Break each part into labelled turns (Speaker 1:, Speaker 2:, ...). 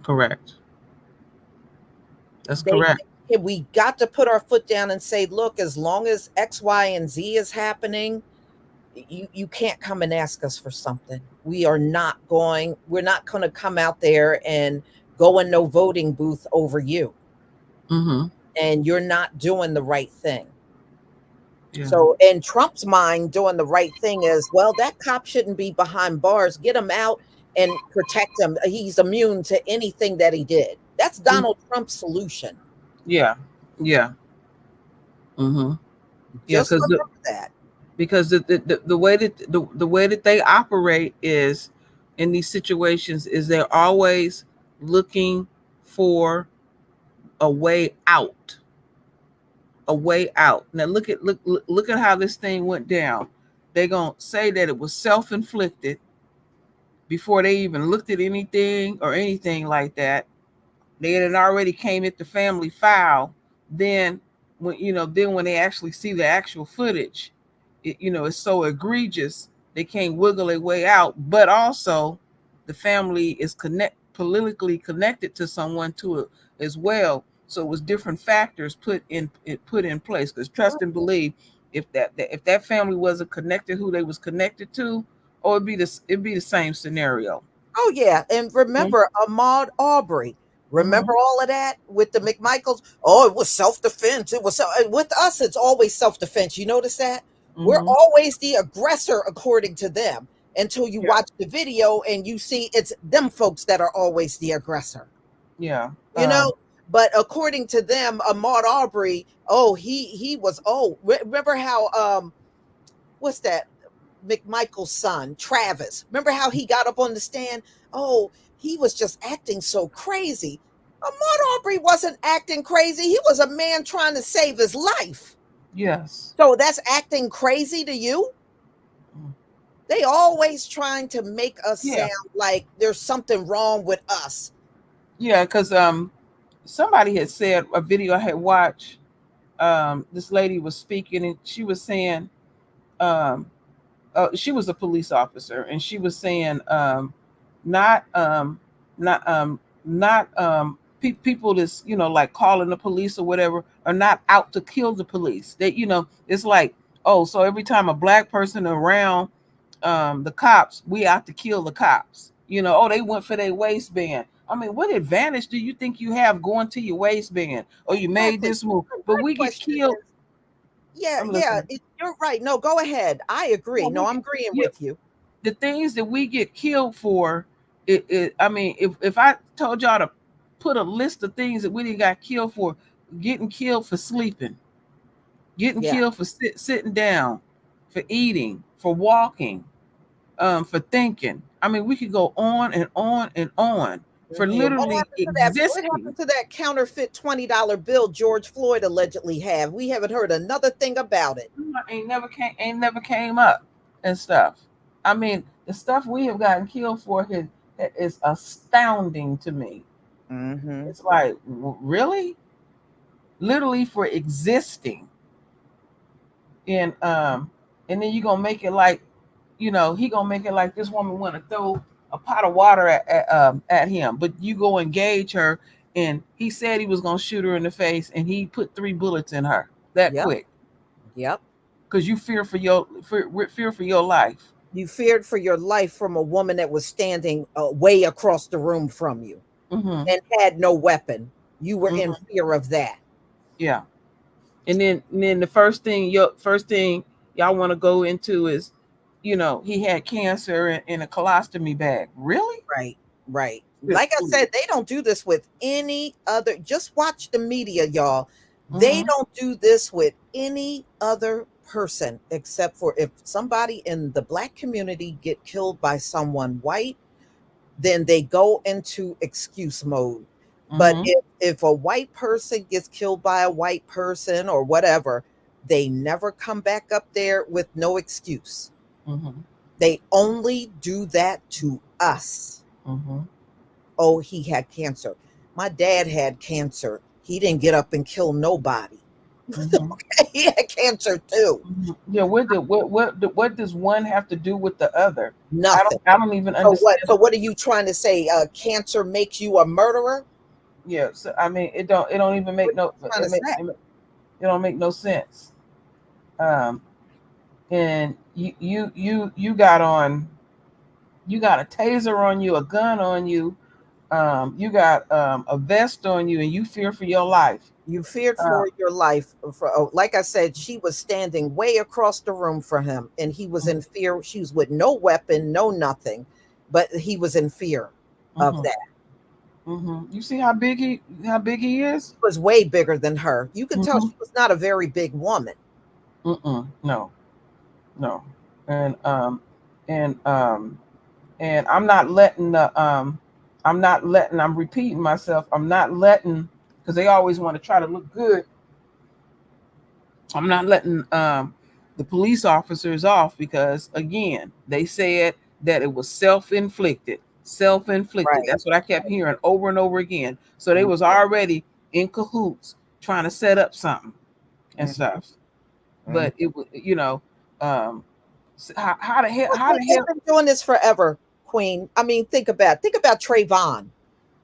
Speaker 1: Correct. That's
Speaker 2: They
Speaker 1: correct.
Speaker 2: we got to put our foot down and say, look, as long as X, Y, and Z is happening, you can't come and ask us for something. We're not going to come out there and go in no voting booth over you.
Speaker 1: Mm-hmm.
Speaker 2: And you're not doing the right thing.
Speaker 1: Yeah.
Speaker 2: So in Trump's mind, doing the right thing is, well, that cop shouldn't be behind bars. Get him out and protect him. He's immune to anything that he did. That's
Speaker 1: Mm.
Speaker 2: Donald Trump's solution.
Speaker 1: Yeah. Yeah. Mm-hmm. Yeah.
Speaker 2: Just remember that.
Speaker 1: Because the way that they operate is in these situations is they're always looking for a way out. A way out. Now look at how this thing went down. They're gonna say that it was self-inflicted before they even looked at anything or anything like that. They had already came at the family file. Then when they actually see the actual footage, it's so egregious they can't wiggle their way out. But also, the family is politically connected to someone to it as well. So it was different factors put in place. Because trust and believe, if that family wasn't connected, who they was connected to, or it'd be the same scenario.
Speaker 2: Oh yeah, and
Speaker 1: Mm-hmm.
Speaker 2: remember Ahmaud Arbery. Remember all of that with the McMichaels? Oh, it was self-defense. It was with us. It's always self-defense. You notice that we're
Speaker 1: Mm-hmm.
Speaker 2: always the aggressor according to them until you
Speaker 1: Yeah.
Speaker 2: watch the video and you see it's them folks that are always the aggressor.
Speaker 1: Yeah.
Speaker 2: You know, but according to them, Ahmaud Arbery, oh, he was. Oh, remember how what's that? McMichael's son, Travis. Remember how he got up on the stand? Oh, he was just acting so crazy. Ahmaud Arbery wasn't acting crazy. He was a man trying to save his life.
Speaker 1: Yes.
Speaker 2: So that's acting crazy to you?
Speaker 1: Mm.
Speaker 2: They always trying to make us
Speaker 1: Yeah.
Speaker 2: sound like there's something wrong with us.
Speaker 1: Yeah. Because somebody had said a video I had watched. This lady was speaking and she was saying, um, she was a police officer and she was saying, not not not people that's like calling the police or whatever are not out to kill the police. That it's like, oh, so every time a black person around the cops, we out to kill the cops. Oh, they went for their waistband. I mean, what advantage do you think you have going to your waistband? Oh, you made
Speaker 2: Exactly.
Speaker 1: this move, but
Speaker 2: My
Speaker 1: we get
Speaker 2: question
Speaker 1: killed.
Speaker 2: is, yeah,
Speaker 1: I'm
Speaker 2: yeah,
Speaker 1: listening.
Speaker 2: you're right. No, go ahead. I
Speaker 1: Yeah,
Speaker 2: agree.
Speaker 1: we
Speaker 2: No,
Speaker 1: get
Speaker 2: I'm agreeing
Speaker 1: yeah,
Speaker 2: with you.
Speaker 1: the things that we get killed for. I mean, if I told y'all to put a list of things that we didn't got killed for, getting killed for sleeping, getting
Speaker 2: Yeah.
Speaker 1: killed for sitting down, for eating, for walking, for thinking. I mean, we could go on and on and on for
Speaker 2: Yeah. What
Speaker 1: literally
Speaker 2: happened to that? What
Speaker 1: existing.
Speaker 2: happened to that counterfeit $20 bill George Floyd allegedly had? We haven't heard another thing about it.
Speaker 1: Ain't never came up and stuff. I mean, the stuff we have gotten killed for is astounding to me.
Speaker 2: Mm-hmm.
Speaker 1: It's like, really, literally for existing, and and then you gonna make it like, he gonna make it like this woman want to throw a pot of water at him, but you go engage her, and he said he was gonna shoot her in the face, and he put 3 bullets in her that
Speaker 2: Yep.
Speaker 1: quick
Speaker 2: Yep.
Speaker 1: because you fear for your life.
Speaker 2: You feared for your life from a woman that was standing way across the room from you
Speaker 1: Mm-hmm.
Speaker 2: and had no weapon. You were in
Speaker 1: Mm-hmm.
Speaker 2: fear of that.
Speaker 1: Yeah, and then the first thing y'all want to go into is, he had cancer in a colostomy bag. Really?
Speaker 2: Right. Right.
Speaker 1: Just
Speaker 2: Like I
Speaker 1: please.
Speaker 2: said, they don't do this with any other. Just watch the media, y'all. They
Speaker 1: Mm-hmm.
Speaker 2: don't do this with any other person except for if somebody in the black community get killed by someone white, then they go into excuse mode. But
Speaker 1: Mm-hmm.
Speaker 2: if a white person gets killed by a white person or whatever, they never come back up there with no excuse.
Speaker 1: Mm-hmm.
Speaker 2: They only do that to us.
Speaker 1: Mm-hmm.
Speaker 2: Oh, he had cancer. My dad had cancer. He didn't get up and kill nobody.
Speaker 1: Mm-hmm.
Speaker 2: He had cancer too.
Speaker 1: Yeah, what does one have to do with the other?
Speaker 2: Nothing.
Speaker 1: I don't even
Speaker 2: So what?
Speaker 1: understand.
Speaker 2: So what are you trying to say? Cancer makes you a murderer?
Speaker 1: Yeah, so I mean, it don't even make
Speaker 2: What
Speaker 1: no
Speaker 2: are you trying to say?
Speaker 1: it don't make no sense. Um, and you got on, you got a taser on you, a gun on you, you got a vest on you, and you fear for your life.
Speaker 2: You feared
Speaker 1: Um,
Speaker 2: for your life. Like I said, she was standing way across the room from him, and he was in fear. She was with no weapon, no nothing, but he was in fear of
Speaker 1: mhm,
Speaker 2: that.
Speaker 1: You see how big he is?
Speaker 2: He was way bigger than her. You could tell
Speaker 1: Mm-hmm.
Speaker 2: she was not a very big woman.
Speaker 1: No, no, and and um, and I'm not letting I'm repeating myself. I'm not letting, because they always want to try to look good. I'm not letting the police officers off, because again, they said that it was self-inflicted. Self-inflicted.
Speaker 2: Right.
Speaker 1: That's what I kept hearing over and over again. So they was already in cahoots trying to set up something and
Speaker 2: Mm-hmm.
Speaker 1: stuff. But it was, um, how the hell? How
Speaker 2: They've
Speaker 1: the hell?
Speaker 2: been doing this forever, Queen. I mean, think about Trayvon.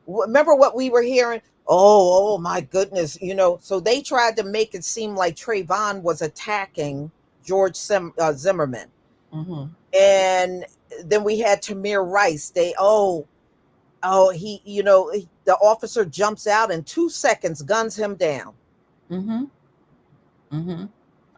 Speaker 2: Remember what we were hearing? Oh my goodness. So they tried to make it seem like Trayvon was attacking George Zimmerman.
Speaker 1: Mm-hmm.
Speaker 2: And then we had Tamir Rice. The officer jumps out in 2 seconds, guns him down.
Speaker 1: Mm-hmm. Mm-hmm.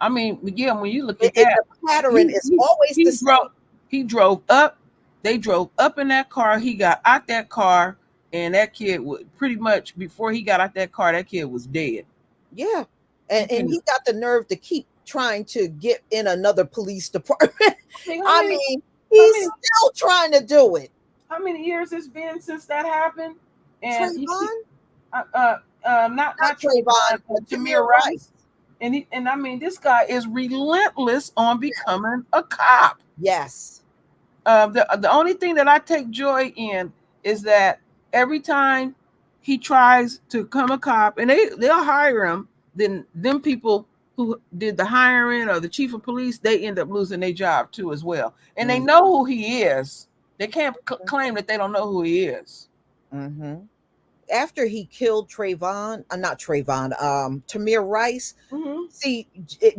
Speaker 1: I mean, yeah, when you look
Speaker 2: It,
Speaker 1: at
Speaker 2: it,
Speaker 1: that,
Speaker 2: the pattern
Speaker 1: he
Speaker 2: is
Speaker 1: he
Speaker 2: always the
Speaker 1: he drove
Speaker 2: same.
Speaker 1: he drove up. They drove up in that car. He got out that car, and that kid was pretty much, before he got out that car, that kid was dead.
Speaker 2: Yeah.
Speaker 1: You
Speaker 2: And
Speaker 1: can.
Speaker 2: he got the nerve to keep trying to get in another police department.
Speaker 1: I mean,
Speaker 2: I mean,
Speaker 1: how
Speaker 2: he's
Speaker 1: many
Speaker 2: still trying to do it.
Speaker 1: years it's been since that happened? And he keep
Speaker 2: Trayvon?
Speaker 1: uh, not
Speaker 2: Not Trayvon,
Speaker 1: Trayvon,
Speaker 2: but Tamir
Speaker 1: Tamir
Speaker 2: Rice.
Speaker 1: Rice. And I mean, this guy is relentless on becoming a cop.
Speaker 2: Yes.
Speaker 1: The only thing that I take joy in is that every time he tries to become a cop, and they'll hire him, then them people who did the hiring, or the chief of police, they end up losing their job too as well. And they
Speaker 2: Mm-hmm.
Speaker 1: know who he is. They can't claim that they don't know who he is.
Speaker 2: Mm-hmm. After he killed Trayvon, not Trayvon, Tamir Rice,
Speaker 1: Mm-hmm.
Speaker 2: see,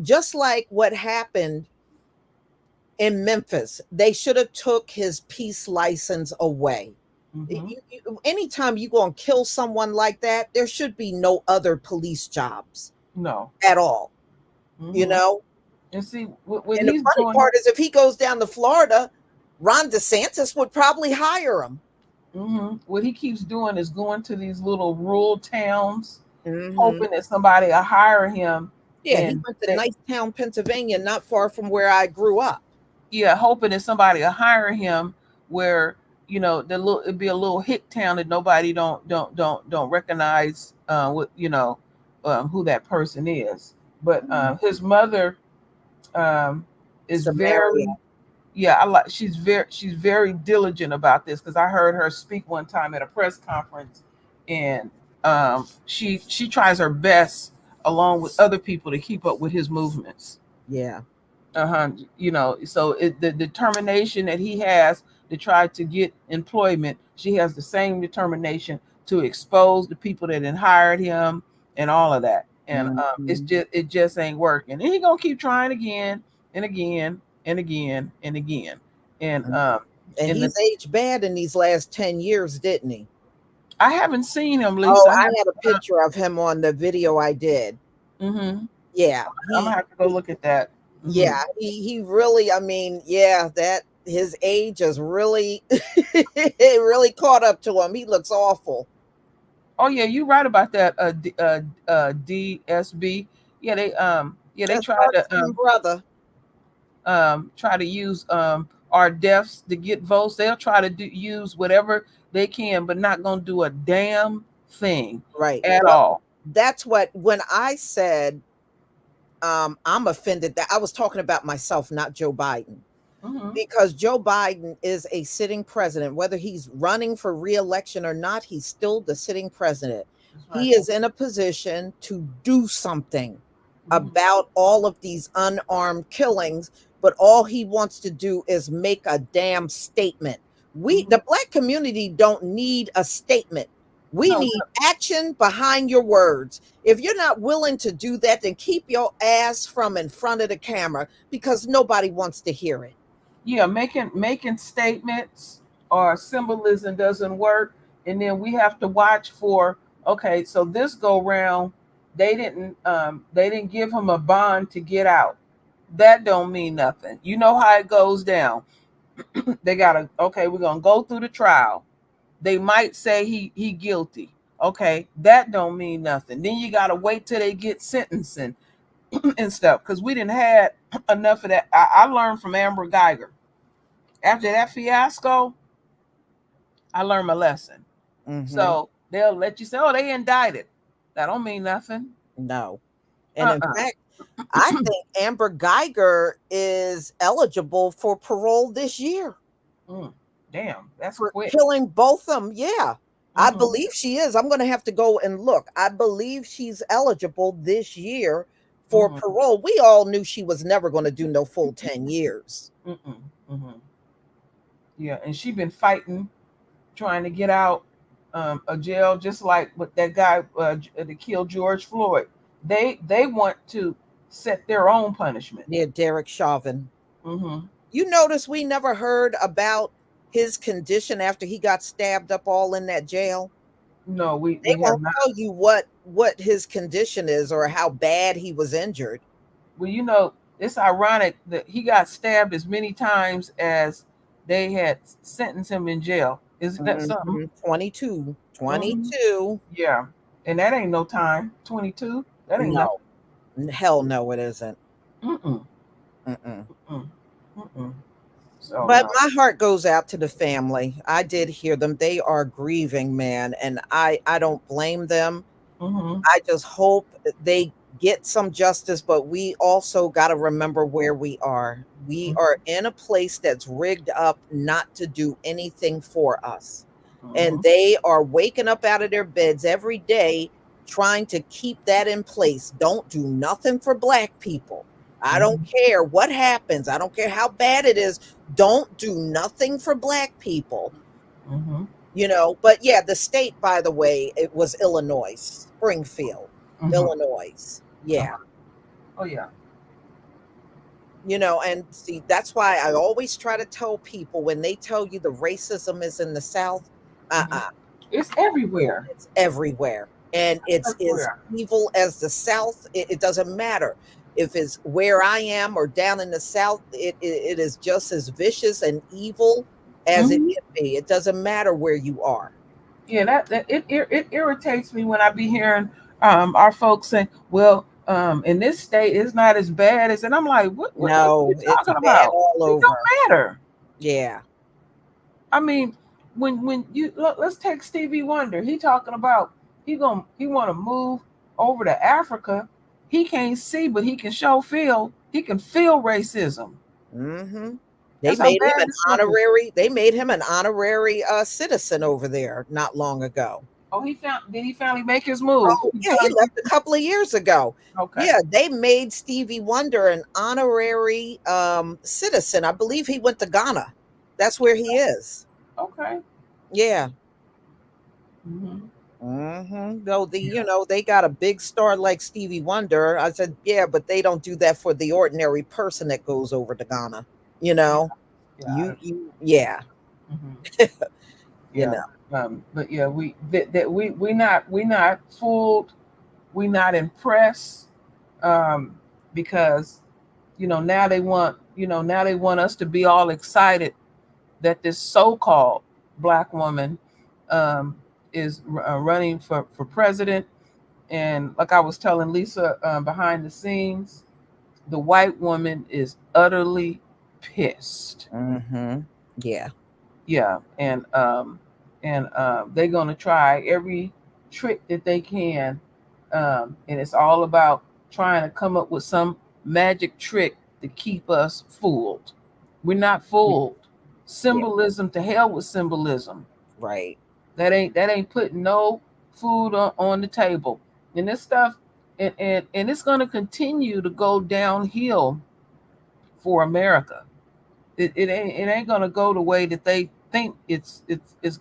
Speaker 2: just like what happened in Memphis, they should have took his peace license away.
Speaker 1: Mm-hmm.
Speaker 2: Anytime you going to kill someone like that, there should be no other police jobs
Speaker 1: No.
Speaker 2: at all. You
Speaker 1: Mm-hmm.
Speaker 2: know,
Speaker 1: And see what
Speaker 2: and the
Speaker 1: he's
Speaker 2: funny
Speaker 1: doing.
Speaker 2: part is, if he goes down to Florida, Ron DeSantis would probably hire him.
Speaker 1: Mm-hmm. What he keeps doing is going to these little rural towns,
Speaker 2: Hmm.
Speaker 1: hoping that somebody will hire him,
Speaker 2: Yeah, he
Speaker 1: and
Speaker 2: went to Nicetown, Pennsylvania, not far from where I grew up.
Speaker 1: yeah, hoping that somebody will hire him, where it'd be a little hick town that nobody don't recognize, what who that person is. But his mother is
Speaker 2: Samaria.
Speaker 1: very, yeah, I like she's very diligent about this, because I heard her speak one time at a press conference, and she tries her best, along with other people, to keep up with his movements.
Speaker 2: Yeah.
Speaker 1: Uh-huh. So the determination that he has to try to get employment, she has the same determination to expose the people that had hired him, and all of that. And
Speaker 2: Mhm.
Speaker 1: it just ain't working, and he gonna keep trying again and again and again and again. And
Speaker 2: Mhm. And
Speaker 1: in the
Speaker 2: he's aged bad in these last 10 years, didn't he?
Speaker 1: I haven't seen him,
Speaker 2: Oh,
Speaker 1: Lisa.
Speaker 2: I had a picture of him on the video I did.
Speaker 1: Mm-hmm.
Speaker 2: Yeah,
Speaker 1: I'm gonna have to go look at that. Mm-hmm.
Speaker 2: he really, I mean, yeah, that his age is really it really caught up to him. He looks awful.
Speaker 1: Oh yeah, you're right about that. DSB. Yeah, they
Speaker 2: That's
Speaker 1: tried
Speaker 2: dark
Speaker 1: to
Speaker 2: skinned brother.
Speaker 1: try to use our deaths to get votes. They'll try to use whatever they can, but not gonna do a damn thing
Speaker 2: Right.
Speaker 1: at
Speaker 2: Well,
Speaker 1: all.
Speaker 2: that's what when I said I'm offended, that I was talking about myself, not Joe Biden.
Speaker 1: Mm-hmm.
Speaker 2: Because Joe Biden is a sitting president. Whether he's running for reelection or not, he's still the sitting president.
Speaker 1: That's right.
Speaker 2: He is in a position to do something. about all of these unarmed killings, but all he wants to do is make a damn statement. We,
Speaker 1: Mhm.
Speaker 2: the black community, don't need a statement. We
Speaker 1: No,
Speaker 2: need action behind your words. If you're not willing to do that, then keep your ass from in front of the camera because nobody wants to hear it.
Speaker 1: yeah, making statements or symbolism doesn't work, and then we have to watch for, okay, so this go round they didn't give him a bond to get out. That don't mean nothing. You know how it goes down. They gotta, okay, we're gonna go through the trial. They might say he guilty. Okay, that don't mean nothing. Then you gotta wait till they get sentencing and stuff, because we didn't had enough of that. I learned from Amber Geiger after that fiasco. I learned my lesson.
Speaker 2: Mm-hmm.
Speaker 1: So they'll let you say, "Oh, they indicted." That don't mean nothing.
Speaker 2: No. And in
Speaker 1: Uh-uh.
Speaker 2: fact, I think Amber Geiger is eligible for parole this year
Speaker 1: Mm, damn, that's
Speaker 2: for
Speaker 1: quick.
Speaker 2: killing both of them. Yeah, I
Speaker 1: Mm-hmm.
Speaker 2: believe she is. I'm going to have to go and look. I believe she's eligible this year for
Speaker 1: Mm-hmm.
Speaker 2: parole. We all knew she was never going to do no full 10 years.
Speaker 1: Mm-mm. Mm-hmm. Yeah, and she been fighting, trying to get out of jail, just like with that guy that killed George Floyd. They want to set their own punishment.
Speaker 2: Yeah, Derek Chauvin.
Speaker 1: Mm-hmm.
Speaker 2: You notice we never heard about his condition after he got stabbed up all in that jail.
Speaker 1: No,
Speaker 2: They
Speaker 1: we have
Speaker 2: won't
Speaker 1: not.
Speaker 2: tell you what his condition is or how bad he was injured.
Speaker 1: Well, it's ironic that he got stabbed as many times as they had sentenced him in jail. Isn't that something?
Speaker 2: Mhm, 22,
Speaker 1: Hmm.
Speaker 2: 22.
Speaker 1: Yeah, and that ain't no time. 22. That ain't
Speaker 2: No,
Speaker 1: nothing.
Speaker 2: hell no, it isn't.
Speaker 1: Mm-mm.
Speaker 2: Mm-mm.
Speaker 1: Mm-mm. Mm-mm. So
Speaker 2: But
Speaker 1: no.
Speaker 2: my heart goes out to the family. I did hear them. They are grieving, man, and I don't blame them.
Speaker 1: Mm-hmm.
Speaker 2: I just hope they get some justice, but we also got to remember where we are. We are in a place that's rigged up not to do anything for us. And
Speaker 1: Mm-hmm.
Speaker 2: they are waking up out of their beds every day trying to keep that in place. Don't do nothing for black people. I don't
Speaker 1: Mm-hmm.
Speaker 2: care what happens. I don't care how bad it is. Don't do nothing for black people,
Speaker 1: Mm-hmm.
Speaker 2: but yeah, the state, by the way, it was Illinois, Springfield,
Speaker 1: Mm-hmm.
Speaker 2: Illinois. Yeah.
Speaker 1: Uh-huh. Oh yeah.
Speaker 2: And see, that's why I always try to tell people when they tell you the racism is in the South,
Speaker 1: Mm-hmm.
Speaker 2: uh-uh,
Speaker 1: It's everywhere.
Speaker 2: it's everywhere. And it's as
Speaker 1: Everywhere.
Speaker 2: evil as the South. It doesn't matter if it's where I am or down in the South, it is just as vicious and evil as it
Speaker 1: Mm-hmm.
Speaker 2: can be. It doesn't matter where you are.
Speaker 1: Yeah, it irritates me when I be hearing our folks say, "Well, in this state, it's not as bad as," and I'm like, what are you
Speaker 2: No, it's
Speaker 1: talking
Speaker 2: bad
Speaker 1: about?
Speaker 2: all
Speaker 1: It don't
Speaker 2: over.
Speaker 1: matter.
Speaker 2: Yeah.
Speaker 1: I mean, when let's take Stevie Wonder. He talking about he want to move over to Africa. He can't see, but he can show feel. He can feel racism.
Speaker 2: Mhm. They
Speaker 1: That's how
Speaker 2: made him
Speaker 1: bad
Speaker 2: an
Speaker 1: this stuff is.
Speaker 2: honorary they made him an honorary, citizen over there not long ago.
Speaker 1: Oh, did he finally make his move?
Speaker 2: Oh,
Speaker 1: He
Speaker 2: yeah, he
Speaker 1: finally
Speaker 2: left a couple of years ago.
Speaker 1: okay.
Speaker 2: Yeah, they made Stevie Wonder an honorary, citizen. I believe he went to Ghana. That's where he is.
Speaker 1: Okay.
Speaker 2: Yeah.
Speaker 1: Mm-hmm.
Speaker 2: Though
Speaker 1: Yeah.
Speaker 2: they got a big star like Stevie Wonder. I said, yeah, but they don't do that for the ordinary person that goes over to Ghana. You
Speaker 1: Yeah.
Speaker 2: know,
Speaker 1: Yeah.
Speaker 2: yeah,
Speaker 1: Mm-hmm.
Speaker 2: you
Speaker 1: Yeah.
Speaker 2: know,
Speaker 1: But yeah, we not fooled. We not impressed. Um, because now they want us to be all excited that this so-called black woman um, is running for president. And like I was telling Lisa behind the scenes, the white woman is utterly pissed.
Speaker 2: yeah,
Speaker 1: Yeah, and they're gonna try every trick that they can, and it's all about trying to come up with some magic trick to keep us fooled. We're not
Speaker 2: yeah,
Speaker 1: fooled.
Speaker 2: yeah,
Speaker 1: Symbolism, to hell with symbolism.
Speaker 2: right.
Speaker 1: That ain't putting no food on the table. And this stuff, and it's going to continue to go downhill for America. It ain't going to go the way that they think it's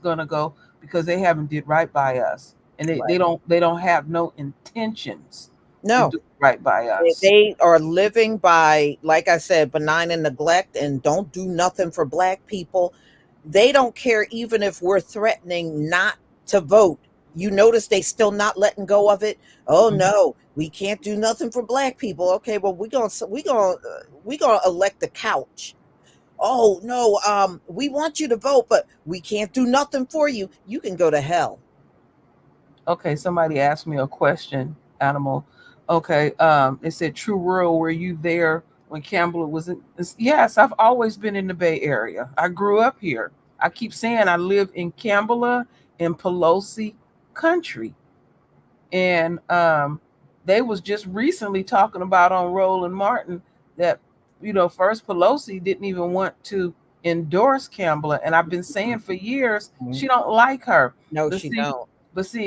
Speaker 1: going to go, because they haven't did right by us, and they
Speaker 2: Right.
Speaker 1: don't have no intentions to
Speaker 2: No,
Speaker 1: do right by us.
Speaker 2: they are living by, like I said, benign and neglect, and don't do nothing for black people. They don't care even if we're threatening not to vote. You notice they still not letting go of it. Oh
Speaker 1: Mhm.
Speaker 2: no, we can't do nothing for black people. Okay, well we gonna elect the couch. Oh no, we want you to vote, but we can't do nothing for you. You can go to hell.
Speaker 1: Okay, somebody asked me a question, Animal. Okay, it said, "True World, were you there when Campbell was in?" Yes, I've always been in the Bay Area. I grew up here. I keep saying I live in Campbell in Pelosi country, and they was just recently talking about on Roland Martin that, first Pelosi didn't even want to endorse Campbell, and I've been saying for years
Speaker 2: Mhm.
Speaker 1: she don't like her.
Speaker 2: No,
Speaker 1: But
Speaker 2: she
Speaker 1: see,
Speaker 2: don't.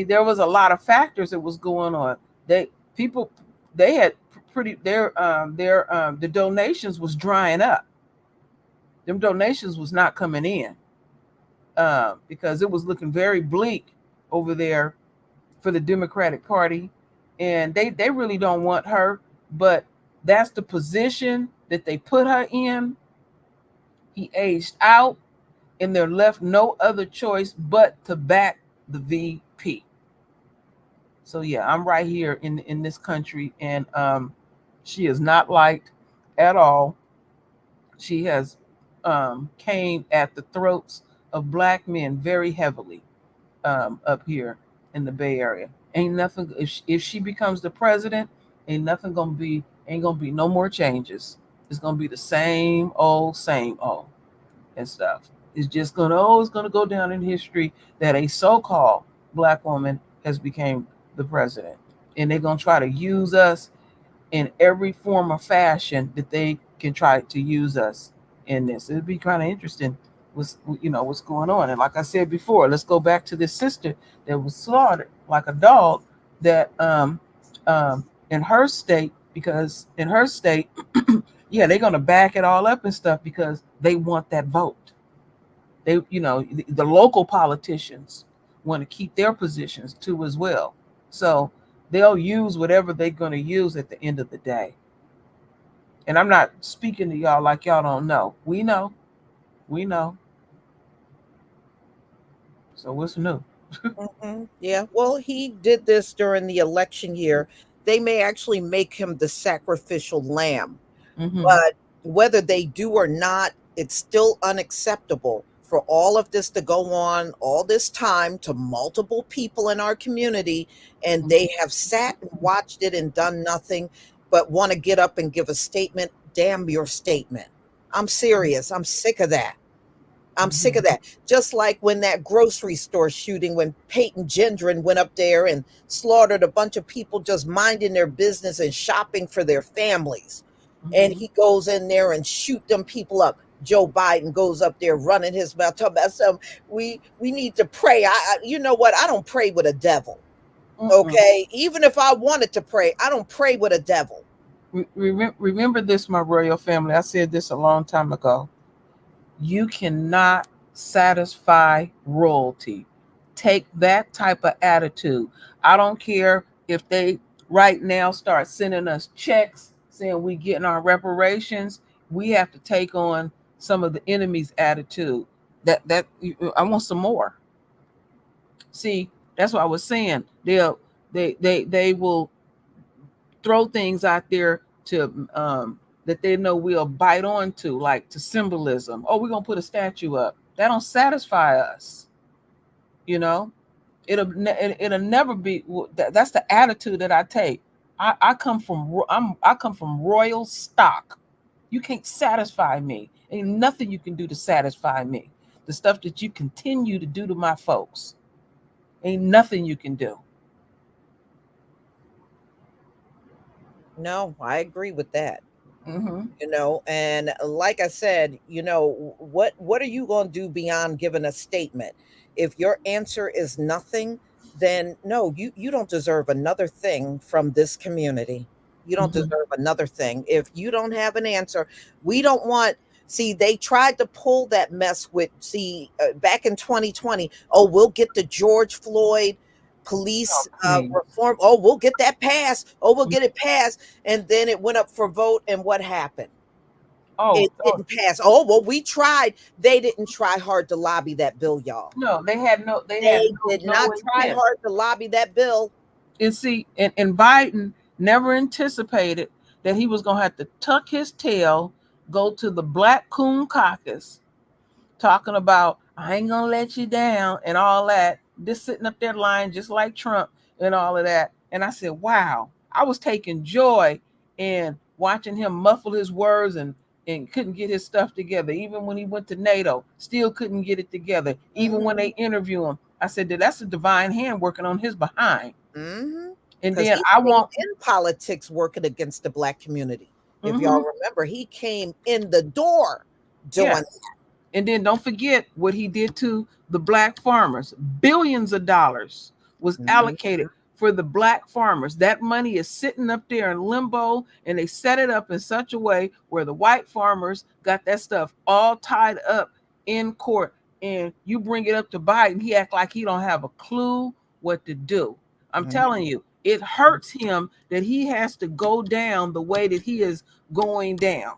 Speaker 1: there was a lot of factors that was going on. They people they had pretty the donations was drying up. Them donations was not coming in, because it was looking very bleak over there for the Democratic Party, and they really don't want her, but that's the position that they put her in. He aged out, and they're left no other choice but to back the VP. So yeah, I'm right here in this country, and she is not liked at all. She has came at the throats of black men very heavily, up here in the Bay Area. Ain't nothing, if she becomes the president, ain't nothing gonna be ain't gonna be no more changes. It's gonna be the same old and stuff. It's gonna go down in history that a so-called black woman has became the president, and they're gonna try to use us in every form or fashion that they can try to use us in this. It'd be kind of interesting what's going on. And like I said before, let's go back to this sister that was slaughtered like a dog, that in her state, because in her state, yeah, they're gonna back it all up and stuff because they want that vote. The local politicians want to keep their positions too as well. So they'll use whatever they're going to use at the end of the day. And I'm not speaking to y'all like y'all don't know. We know. We know. So what's new?
Speaker 2: Yeah, well, he did this during the election year. They may actually make him the sacrificial lamb,
Speaker 1: Mm-hmm.
Speaker 2: but whether they do or not, it's still unacceptable for all of this to go on all this time to multiple people in our community, and they have sat and watched it and done nothing but want to get up and give a statement. Damn your statement. I'm serious. I'm sick of that. I'm sick
Speaker 1: Mm-hmm.
Speaker 2: of that. Just like when that grocery store shooting, when Peyton Gendron went up there and slaughtered a bunch of people just minding their business and shopping for their families. And
Speaker 1: Mm-hmm.
Speaker 2: he goes in there and shoot them people up. Joe Biden goes up there running his mouth, talking about some. We need to pray. You know what? I don't pray with a devil.
Speaker 1: Mm-mm.
Speaker 2: Okay, even if I wanted to pray, I don't pray with a devil.
Speaker 1: Remember this, my royal family. I said this a long time ago. You cannot satisfy royalty. Take that type of attitude. I don't care if they right now start sending us checks saying we getting our reparations. We have to take on some of the enemy's attitude. That I want some more. See, that's what I was saying. They will throw things out there to that they know we'll bite on to, like to symbolism. Oh, we're gonna put a statue up. That don't satisfy us. You know, it'll never be. That's the attitude that I take. I come from royal stock. You can't satisfy me. Ain't nothing you can do to satisfy me. The stuff that you continue to do to my folks, ain't nothing you can do.
Speaker 2: No, I agree with that.
Speaker 1: Mm-hmm.
Speaker 2: And like I said, what are you going to do beyond giving a statement? If your answer is nothing, then no, you don't deserve another thing from this community. You don't
Speaker 1: Mhm.
Speaker 2: deserve another thing. If you don't have an answer, we don't want. See, they tried to pull that mess with, back in 2020. Oh, we'll get the George Floyd
Speaker 1: Oh,
Speaker 2: police
Speaker 1: please.
Speaker 2: reform. Oh, we'll get that passed. Oh, we'll get it passed. And then it went up for vote. And what happened?
Speaker 1: Oh,
Speaker 2: It
Speaker 1: oh
Speaker 2: didn't pass. Oh, well, we tried. They didn't try hard to lobby that bill, y'all.
Speaker 1: no, they had
Speaker 2: They did
Speaker 1: no
Speaker 2: not try
Speaker 1: intent.
Speaker 2: hard to lobby that bill.
Speaker 1: And see, and Biden never anticipated that he was gonna have to tuck his tail, go to the Black Coon Caucus, talking about I ain't gonna let you down and all that, just sitting up there lying just like Trump and all of that. And I said, wow, I was taking joy in watching him muffle his words and couldn't get his stuff together. Even when he went to NATO, still couldn't get it together. Even when they interview him, I said that that's a divine hand working on his behind. And
Speaker 2: Because
Speaker 1: then
Speaker 2: he
Speaker 1: I
Speaker 2: came
Speaker 1: want,
Speaker 2: in politics working against the Black community. If y'all
Speaker 1: mm-hmm,
Speaker 2: remember, he came in the door doing
Speaker 1: yes. And then don't forget what he did to the black farmers. Billions of dollars was
Speaker 2: that.
Speaker 1: allocated for the black farmers. That money is sitting up there in limbo, and they set it up in such a way where the white farmers got that stuff all tied up in court. And you bring it up to Biden, he act like he don't have a clue what to do. I'm
Speaker 2: Mhm.
Speaker 1: telling you, it hurts him that he has to go down the way that he is going down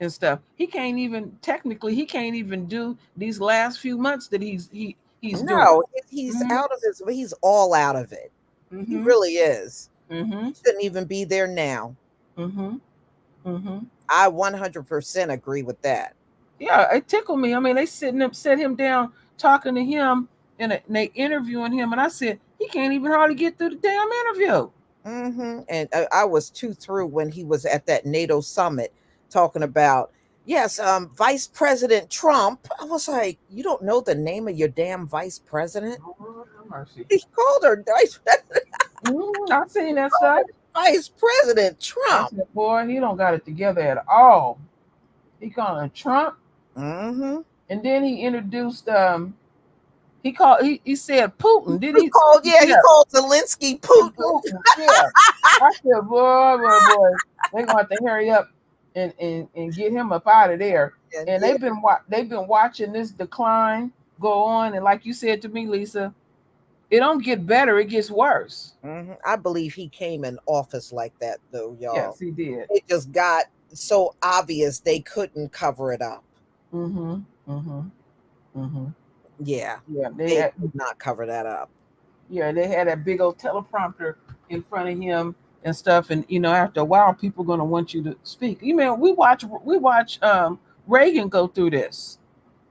Speaker 1: and stuff. He can't even technically he can't even do these last few months that he's doing.
Speaker 2: No, he's
Speaker 1: Mm-hmm.
Speaker 2: out of his. He's all out of it. He
Speaker 1: Mm-hmm.
Speaker 2: really is.
Speaker 1: Mm-hmm.
Speaker 2: He shouldn't even be there now.
Speaker 1: Mm-hmm. Mm-hmm.
Speaker 2: I 100% agree with that.
Speaker 1: Yeah, it tickled me. I mean, they set him down talking to him and they interviewing him, and I said he can't even hardly get through the damn interview.
Speaker 2: And I was too through when he was at that NATO summit talking about, yes, Vice President Trump. I was like, you don't know the name of your damn vice president?
Speaker 1: Lord have mercy.
Speaker 2: He called her
Speaker 1: I seen that stuff.
Speaker 2: Vice President
Speaker 1: I
Speaker 2: Trump.
Speaker 1: said, boy, he don't got it together at all. He calling Trump,
Speaker 2: Mm-hmm.
Speaker 1: and then he introduced he said Putin. Did he?
Speaker 2: He
Speaker 1: Yeah,
Speaker 2: called Zelensky Putin.
Speaker 1: Putin. Yeah. I said, boy, they're gonna have to hurry up and get him up out of there. And
Speaker 2: Yeah.
Speaker 1: they've been watching this decline go on, and like you said to me, Lisa, it don't get better, it gets worse.
Speaker 2: I believe he came in office like that, though, y'all.
Speaker 1: Yes, he did.
Speaker 2: It just got so obvious they couldn't cover it up.
Speaker 1: Mm-hmm. Mm-hmm. Mm-hmm.
Speaker 2: Yeah,
Speaker 1: Yeah,
Speaker 2: they could not cover that up.
Speaker 1: they had that big old teleprompter in front of him and stuff. And after a while, people are gonna want you to speak. We watch Reagan go through this.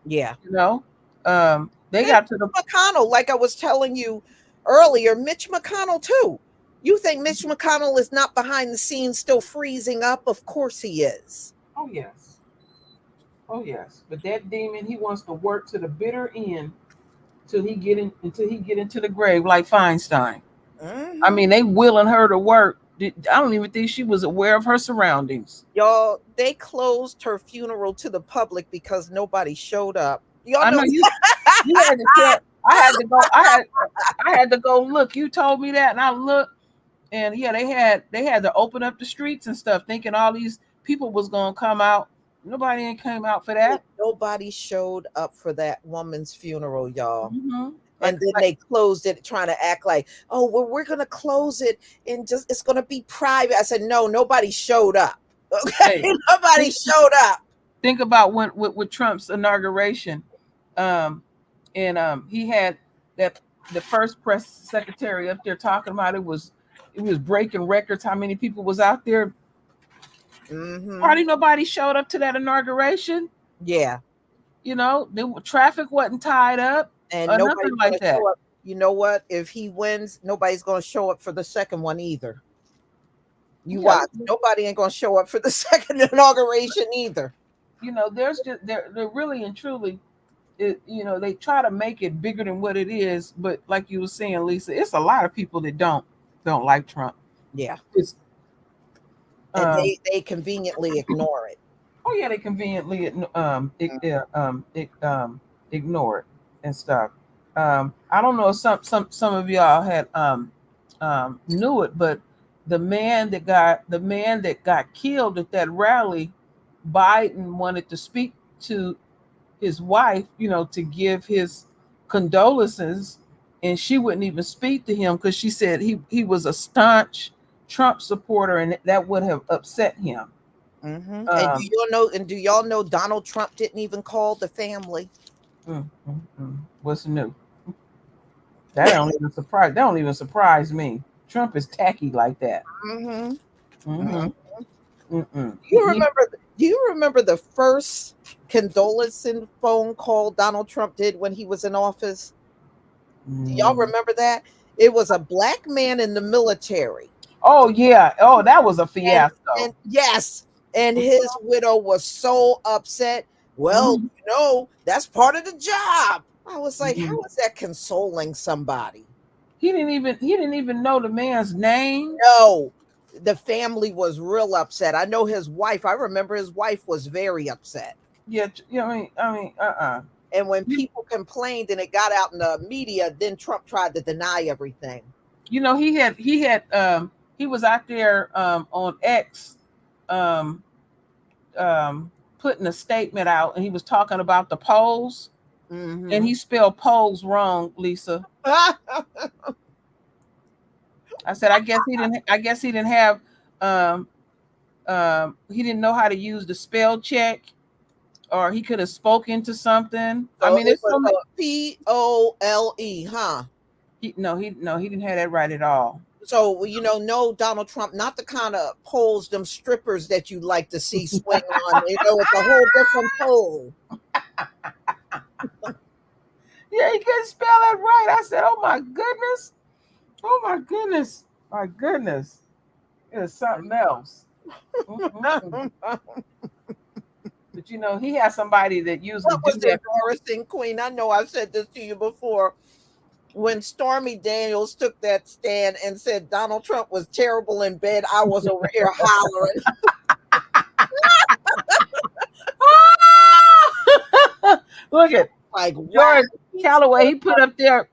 Speaker 2: Yeah.
Speaker 1: You know, they
Speaker 2: And
Speaker 1: got to the
Speaker 2: McConnell, like I was telling you earlier, Mitch McConnell, too. You think Mitch McConnell is not behind the scenes still freezing up? Of course he is.
Speaker 1: oh yes, oh yes. But that demon, he wants to work to the bitter end until he get into the grave like Feinstein. I
Speaker 2: Mhm.
Speaker 1: mean, they willing her to work. I don't even think she was aware of her surroundings.
Speaker 2: Y'all, they closed her funeral to the public because nobody showed up. Y'all
Speaker 1: I know
Speaker 2: know.
Speaker 1: you had to tell. I had to go look. You told me that, and I looked, and yeah, they had to open up the streets and stuff, thinking all these people was gonna come out. Nobody ain't came out for that.
Speaker 2: Nobody showed up for that woman's funeral, y'all.
Speaker 1: Mm-hmm.
Speaker 2: And then they closed it, trying to act like, oh, well, we're going to close it and just it's going to be private. I said, no, nobody showed up. Okay,
Speaker 1: Hey,
Speaker 2: nobody showed up.
Speaker 1: think about when with Trump's inauguration, and he had that the first press secretary up there talking about it was breaking records how many people was out there. Hardly nobody showed up to that inauguration.
Speaker 2: Yeah,
Speaker 1: The traffic wasn't tied up
Speaker 2: and
Speaker 1: or
Speaker 2: nobody's
Speaker 1: nothing
Speaker 2: going
Speaker 1: like
Speaker 2: to
Speaker 1: that.
Speaker 2: show up. You know what? If he wins, nobody's going to show up for the second one either. You
Speaker 1: Yeah,
Speaker 2: watch. Nobody ain't going to show up for the second inauguration either.
Speaker 1: there's just they're really and truly they try to make it bigger than what it is, but like you were saying, Lisa, it's a lot of people that don't like Trump.
Speaker 2: Yeah,
Speaker 1: It's
Speaker 2: and they conveniently ignore it.
Speaker 1: oh yeah, they conveniently ignore it and stuff. I don't know if some of y'all had knew it, but the man that got killed at that rally, Biden wanted to speak to his wife, to give his condolences, and she wouldn't even speak to him because she said he was a staunch Trump supporter, and that would have upset him.
Speaker 2: And
Speaker 1: Um,
Speaker 2: do y'all know Donald Trump didn't even call the family?
Speaker 1: what's new? That don't even surprise me. Trump is tacky like that.
Speaker 2: Mm-hmm.
Speaker 1: Mm-hmm. Mm-mm.
Speaker 2: Do you remember the first condolence phone call Donald Trump did when he was in office? Do y'all
Speaker 1: Mm.
Speaker 2: remember that? It was a black man in the military.
Speaker 1: Oh yeah. Oh, that was a
Speaker 2: And
Speaker 1: fiasco.
Speaker 2: and yes, and his widow was so upset. Well,
Speaker 1: Mhm.
Speaker 2: that's part of the job. I was like,
Speaker 1: Mhm.
Speaker 2: how is that consoling somebody?
Speaker 1: He didn't even know the man's name.
Speaker 2: No, the family was real upset. I know his wife. I remember his wife was very upset.
Speaker 1: Yeah. I mean.
Speaker 2: And when
Speaker 1: You,
Speaker 2: people complained and it got out in the media, then Trump tried to deny everything.
Speaker 1: he was out there on X, um putting a statement out, and he was talking about the polls, and
Speaker 2: Hmm.
Speaker 1: he spelled polls wrong, Lisa. I said, I guess he didn't have um he didn't know how to use the spell check, or he could have spoken to something. I
Speaker 2: So
Speaker 1: mean,
Speaker 2: it
Speaker 1: it's
Speaker 2: was
Speaker 1: so many.
Speaker 2: Pole, huh?
Speaker 1: He didn't have that right at all.
Speaker 2: So no Donald Trump, not the kind of poles, them strippers that you like to see swing on. It's a whole different pole.
Speaker 1: Yeah, he couldn't spell that right. I said, oh my goodness. Oh my goodness. My goodness. It's something else. Mm-mm-mm. But he has somebody that usually
Speaker 2: What
Speaker 1: do
Speaker 2: was
Speaker 1: that.
Speaker 2: embarrassing, Queen? I know I've said this to you before. When Stormy Daniels took that stand and said Donald Trump was terrible in bed, I was over here hollering
Speaker 1: Look at
Speaker 2: like, "Wow,
Speaker 1: George
Speaker 2: he's
Speaker 1: Calloway. He put up their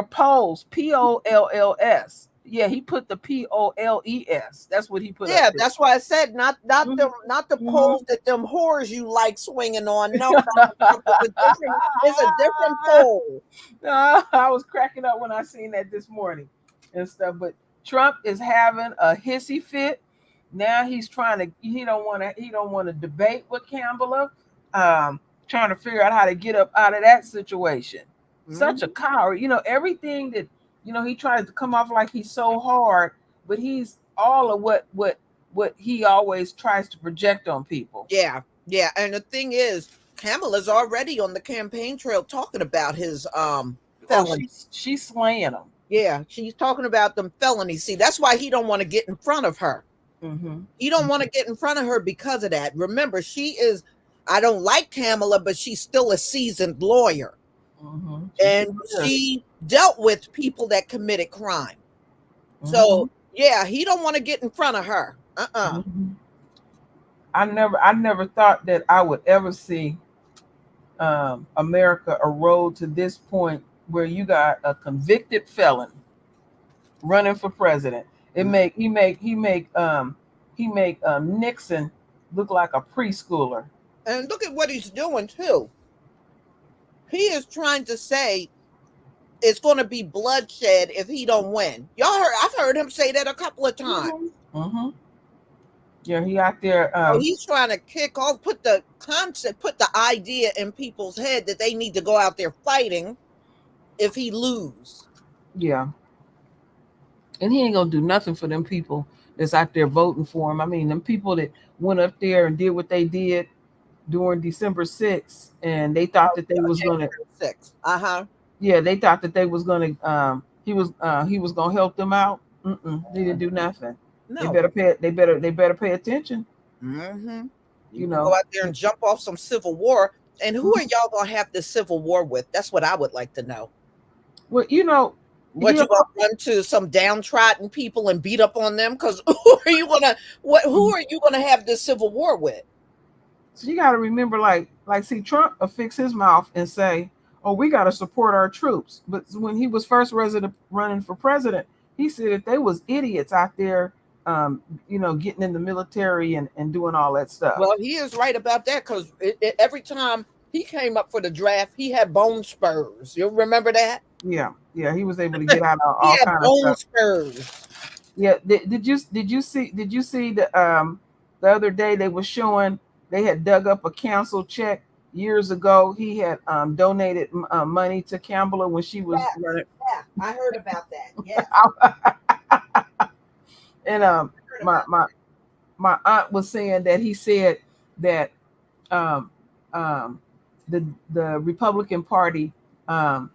Speaker 1: polls. Polls. Yeah, he put the POLES. That's what he put up
Speaker 2: yeah."
Speaker 1: there.
Speaker 2: That's why I said
Speaker 1: Mhm,
Speaker 2: not the
Speaker 1: mhm.
Speaker 2: poles that them whores you like swinging on. No, Donald Trump is a different. It's a different pole.
Speaker 1: I was cracking up when I seen that this morning and stuff. But Trump is having a hissy fit. Now he's trying to. He don't want to debate with Kamala. Trying to figure out how to get up out of that situation. Such a
Speaker 2: Mhm.
Speaker 1: coward. Everything that he tries to come off like he's so hard, but he's all of what he always tries to project on people.
Speaker 2: Yeah, yeah. And the thing is, Kamala's already on the campaign trail talking about his
Speaker 1: Oh,
Speaker 2: felony.
Speaker 1: she's slaying him.
Speaker 2: Yeah, she's talking about them felonies. See, that's why he don't want to get in front of her.
Speaker 1: Mm-hmm.
Speaker 2: He don't want to get in front of her because of that. Remember, she is. I don't like Kamala, but she's still a seasoned lawyer,
Speaker 1: Mm-hmm. She
Speaker 2: and
Speaker 1: sure is.
Speaker 2: she dealt with people that committed crime.
Speaker 1: Mm-hmm.
Speaker 2: So yeah, he don't want to get in front of her.
Speaker 1: Mm-hmm. I never thought that I would ever see America erode to this point where you got a convicted felon running for president. It
Speaker 2: Mm.
Speaker 1: make he make Nixon look like a preschooler.
Speaker 2: And look at what he's doing too. He is trying to say it's going to be bloodshed if he don't win. Y'all heard? I've heard him say that a couple of times.
Speaker 1: Mm-hmm. Mm-hmm. Yeah, he out there.
Speaker 2: So he's trying to kick off, put the concept, put the idea in people's head that they need to go out there fighting if he lose.
Speaker 1: Yeah, and he ain't gonna do nothing for them people that's out there voting for him. I mean, them people that went up there and did what they did during December 6th, and they thought
Speaker 2: Oh,
Speaker 1: that they was gonna.
Speaker 2: January 6th. Uh-huh.
Speaker 1: Yeah, they thought that they was gonna. He was gonna help them out. Mm-mm, they didn't do nothing. They
Speaker 2: No.
Speaker 1: better pay. They better pay attention.
Speaker 2: Mm-hmm. You
Speaker 1: You
Speaker 2: can go
Speaker 1: know.
Speaker 2: out there and jump off some civil war. And who are y'all gonna have this civil war with? That's what I would like to know.
Speaker 1: Well,
Speaker 2: What
Speaker 1: here.
Speaker 2: you gonna run to some downtrodden people and beat up on them? Because who are you gonna have this civil war with?
Speaker 1: So you got to remember, like, see, Trump will fix his mouth and say, oh, we got to support our troops. But when he was first running for president, he said that they was idiots out there, getting in the military and doing all that stuff.
Speaker 2: Well, he is right about that because every time he came up for the draft, he had bone spurs. You remember that?
Speaker 1: Yeah, yeah, he was able to get out of
Speaker 2: He
Speaker 1: all
Speaker 2: had
Speaker 1: kind of
Speaker 2: bone
Speaker 1: stuff.
Speaker 2: spurs.
Speaker 1: Yeah, did you see the other day they were showing they had dug up a council check years ago. He had donated money to Campbell when she was
Speaker 2: Yes,
Speaker 1: running.
Speaker 2: yeah, I heard about that. Yes,
Speaker 1: And
Speaker 2: I heard
Speaker 1: my
Speaker 2: about
Speaker 1: my my aunt was saying that he said that um um the Republican Party, um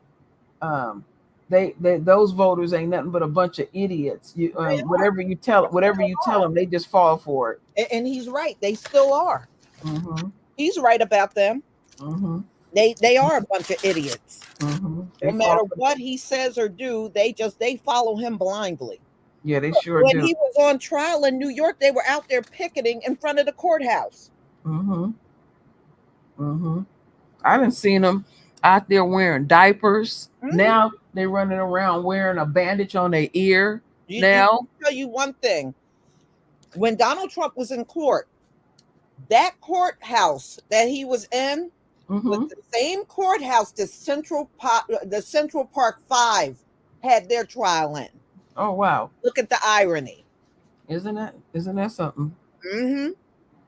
Speaker 1: um they those voters ain't nothing but a bunch of idiots. You
Speaker 2: that. They are.
Speaker 1: whatever you tell them, they just fall for it.
Speaker 2: And he's right. They still are.
Speaker 1: Mhm.
Speaker 2: He's right about them.
Speaker 1: Mhm.
Speaker 2: They are a bunch of idiots.
Speaker 1: Mhm.
Speaker 2: No
Speaker 1: They fall
Speaker 2: matter
Speaker 1: for
Speaker 2: what he says or do, they follow him blindly.
Speaker 1: Yeah, they sure
Speaker 2: When
Speaker 1: do.
Speaker 2: he was on trial in New York, they were out there picketing in front of the courthouse.
Speaker 1: Mhm. Mhm. I didn't seen them out there wearing diapers.
Speaker 2: Mhm.
Speaker 1: Now they running around wearing a bandage on their ear.
Speaker 2: You
Speaker 1: Now.
Speaker 2: tell you one thing. When Donald Trump was in court, that courthouse that he was in was
Speaker 1: Mhm.
Speaker 2: the same courthouse the Central Park Five had their trial in.
Speaker 1: Oh wow.
Speaker 2: Look at the irony.
Speaker 1: Isn't that something?
Speaker 2: Hmm.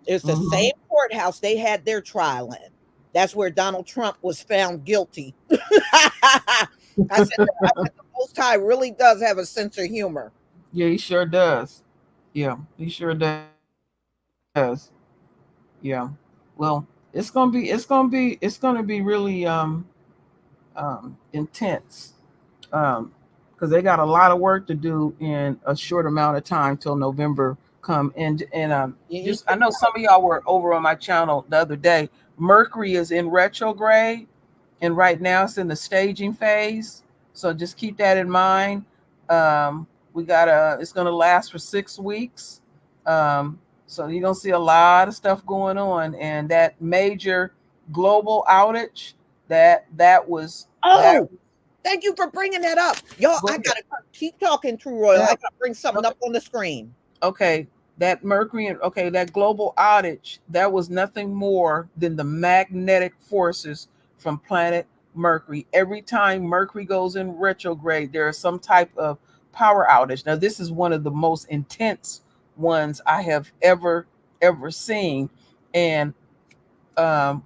Speaker 2: It's the
Speaker 1: Mhm.
Speaker 2: same courthouse they had their trial in. That's where Donald Trump was found guilty. I said the Most High really does have a sense of humor.
Speaker 1: Yeah, he sure does. Yeah, he sure does. Yeah. Well, it's gonna be really intense, because they got a lot of work to do in a short amount of time till November come. And
Speaker 2: You-
Speaker 1: just I know some of y'all were over on my channel the other day. Mercury is in retrograde, and right now it's in the staging phase. So just keep that in mind. We got it's gonna last for 6 weeks. So you're gonna see a lot of stuff going on, and that major global outage that was that.
Speaker 2: Oh, thank you for bringing that up. Y'all,
Speaker 1: Go
Speaker 2: I
Speaker 1: ahead.
Speaker 2: gotta keep talking, True Royal. I
Speaker 1: That,
Speaker 2: gotta bring something
Speaker 1: okay,
Speaker 2: up on the screen.
Speaker 1: okay, that Mercury and okay, that global outage, that was nothing more than the magnetic forces from planet Mercury. Every time Mercury goes in retrograde, there is some type of power outage. Now, this is one of the most intense ones I have ever seen. And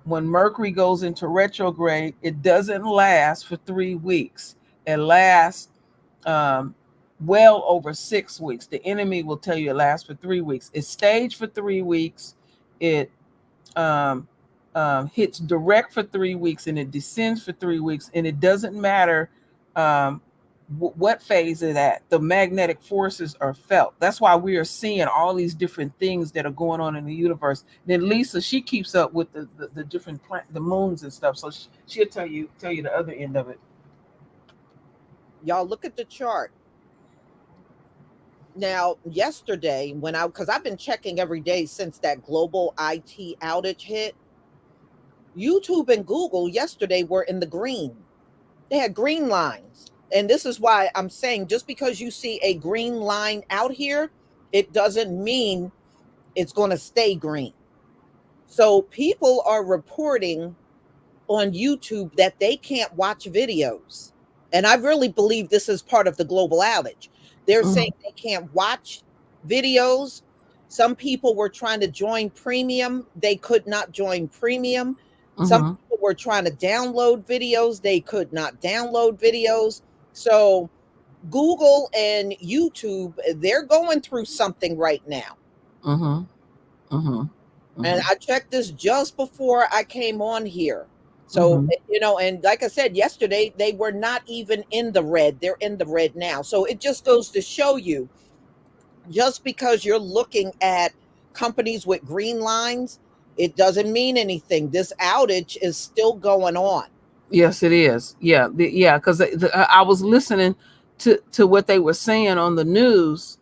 Speaker 1: when Mercury goes into retrograde, it doesn't last for 3 weeks. It lasts um, well over 6 weeks. The enemy will tell you it lasts for 3 weeks. It's staged for 3 weeks. It um, hits direct for 3 weeks, and it descends for 3 weeks. And it doesn't matter um, what phase of that, the magnetic forces are felt. That's why we are seeing all these different things that are going on in the universe. Then Lisa, she keeps up with the different the moons and stuff, so she'll tell you the other end of it.
Speaker 2: Y'all look at the chart. Now, yesterday, because I've been checking every day since that global IT outage hit, YouTube and Google yesterday were in the green. They had green lines. And this is why I'm saying just because you see a green line out here, it doesn't mean it's going to stay green. So people are reporting on YouTube that they can't watch videos. And I really believe this is part of the global outage. They're saying
Speaker 1: Mm-hmm.
Speaker 2: they can't watch videos. Some people were trying to join premium, they could not join premium. Some
Speaker 1: Mm-hmm.
Speaker 2: people were trying to download videos, they could not download videos. So Google and YouTube, they're going through something right now.
Speaker 1: Mm-hmm. Mm-hmm.
Speaker 2: And
Speaker 1: Mm-hmm.
Speaker 2: I checked this just before I came on here. So,
Speaker 1: Mm-hmm.
Speaker 2: and like I said yesterday, they were not even in the red. They're in the red now. So it just goes to show you just because you're looking at companies with green lines, it doesn't mean anything. This outage is still going on.
Speaker 1: Yes, it is. Yeah, yeah. Because I was listening to what they were saying on the news,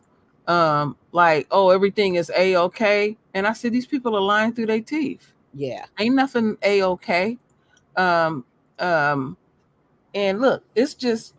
Speaker 1: like, oh, everything is a okay, and I said these people are lying through their teeth.
Speaker 2: Yeah.
Speaker 1: Ain't nothing a okay. Um, um, And look, it's just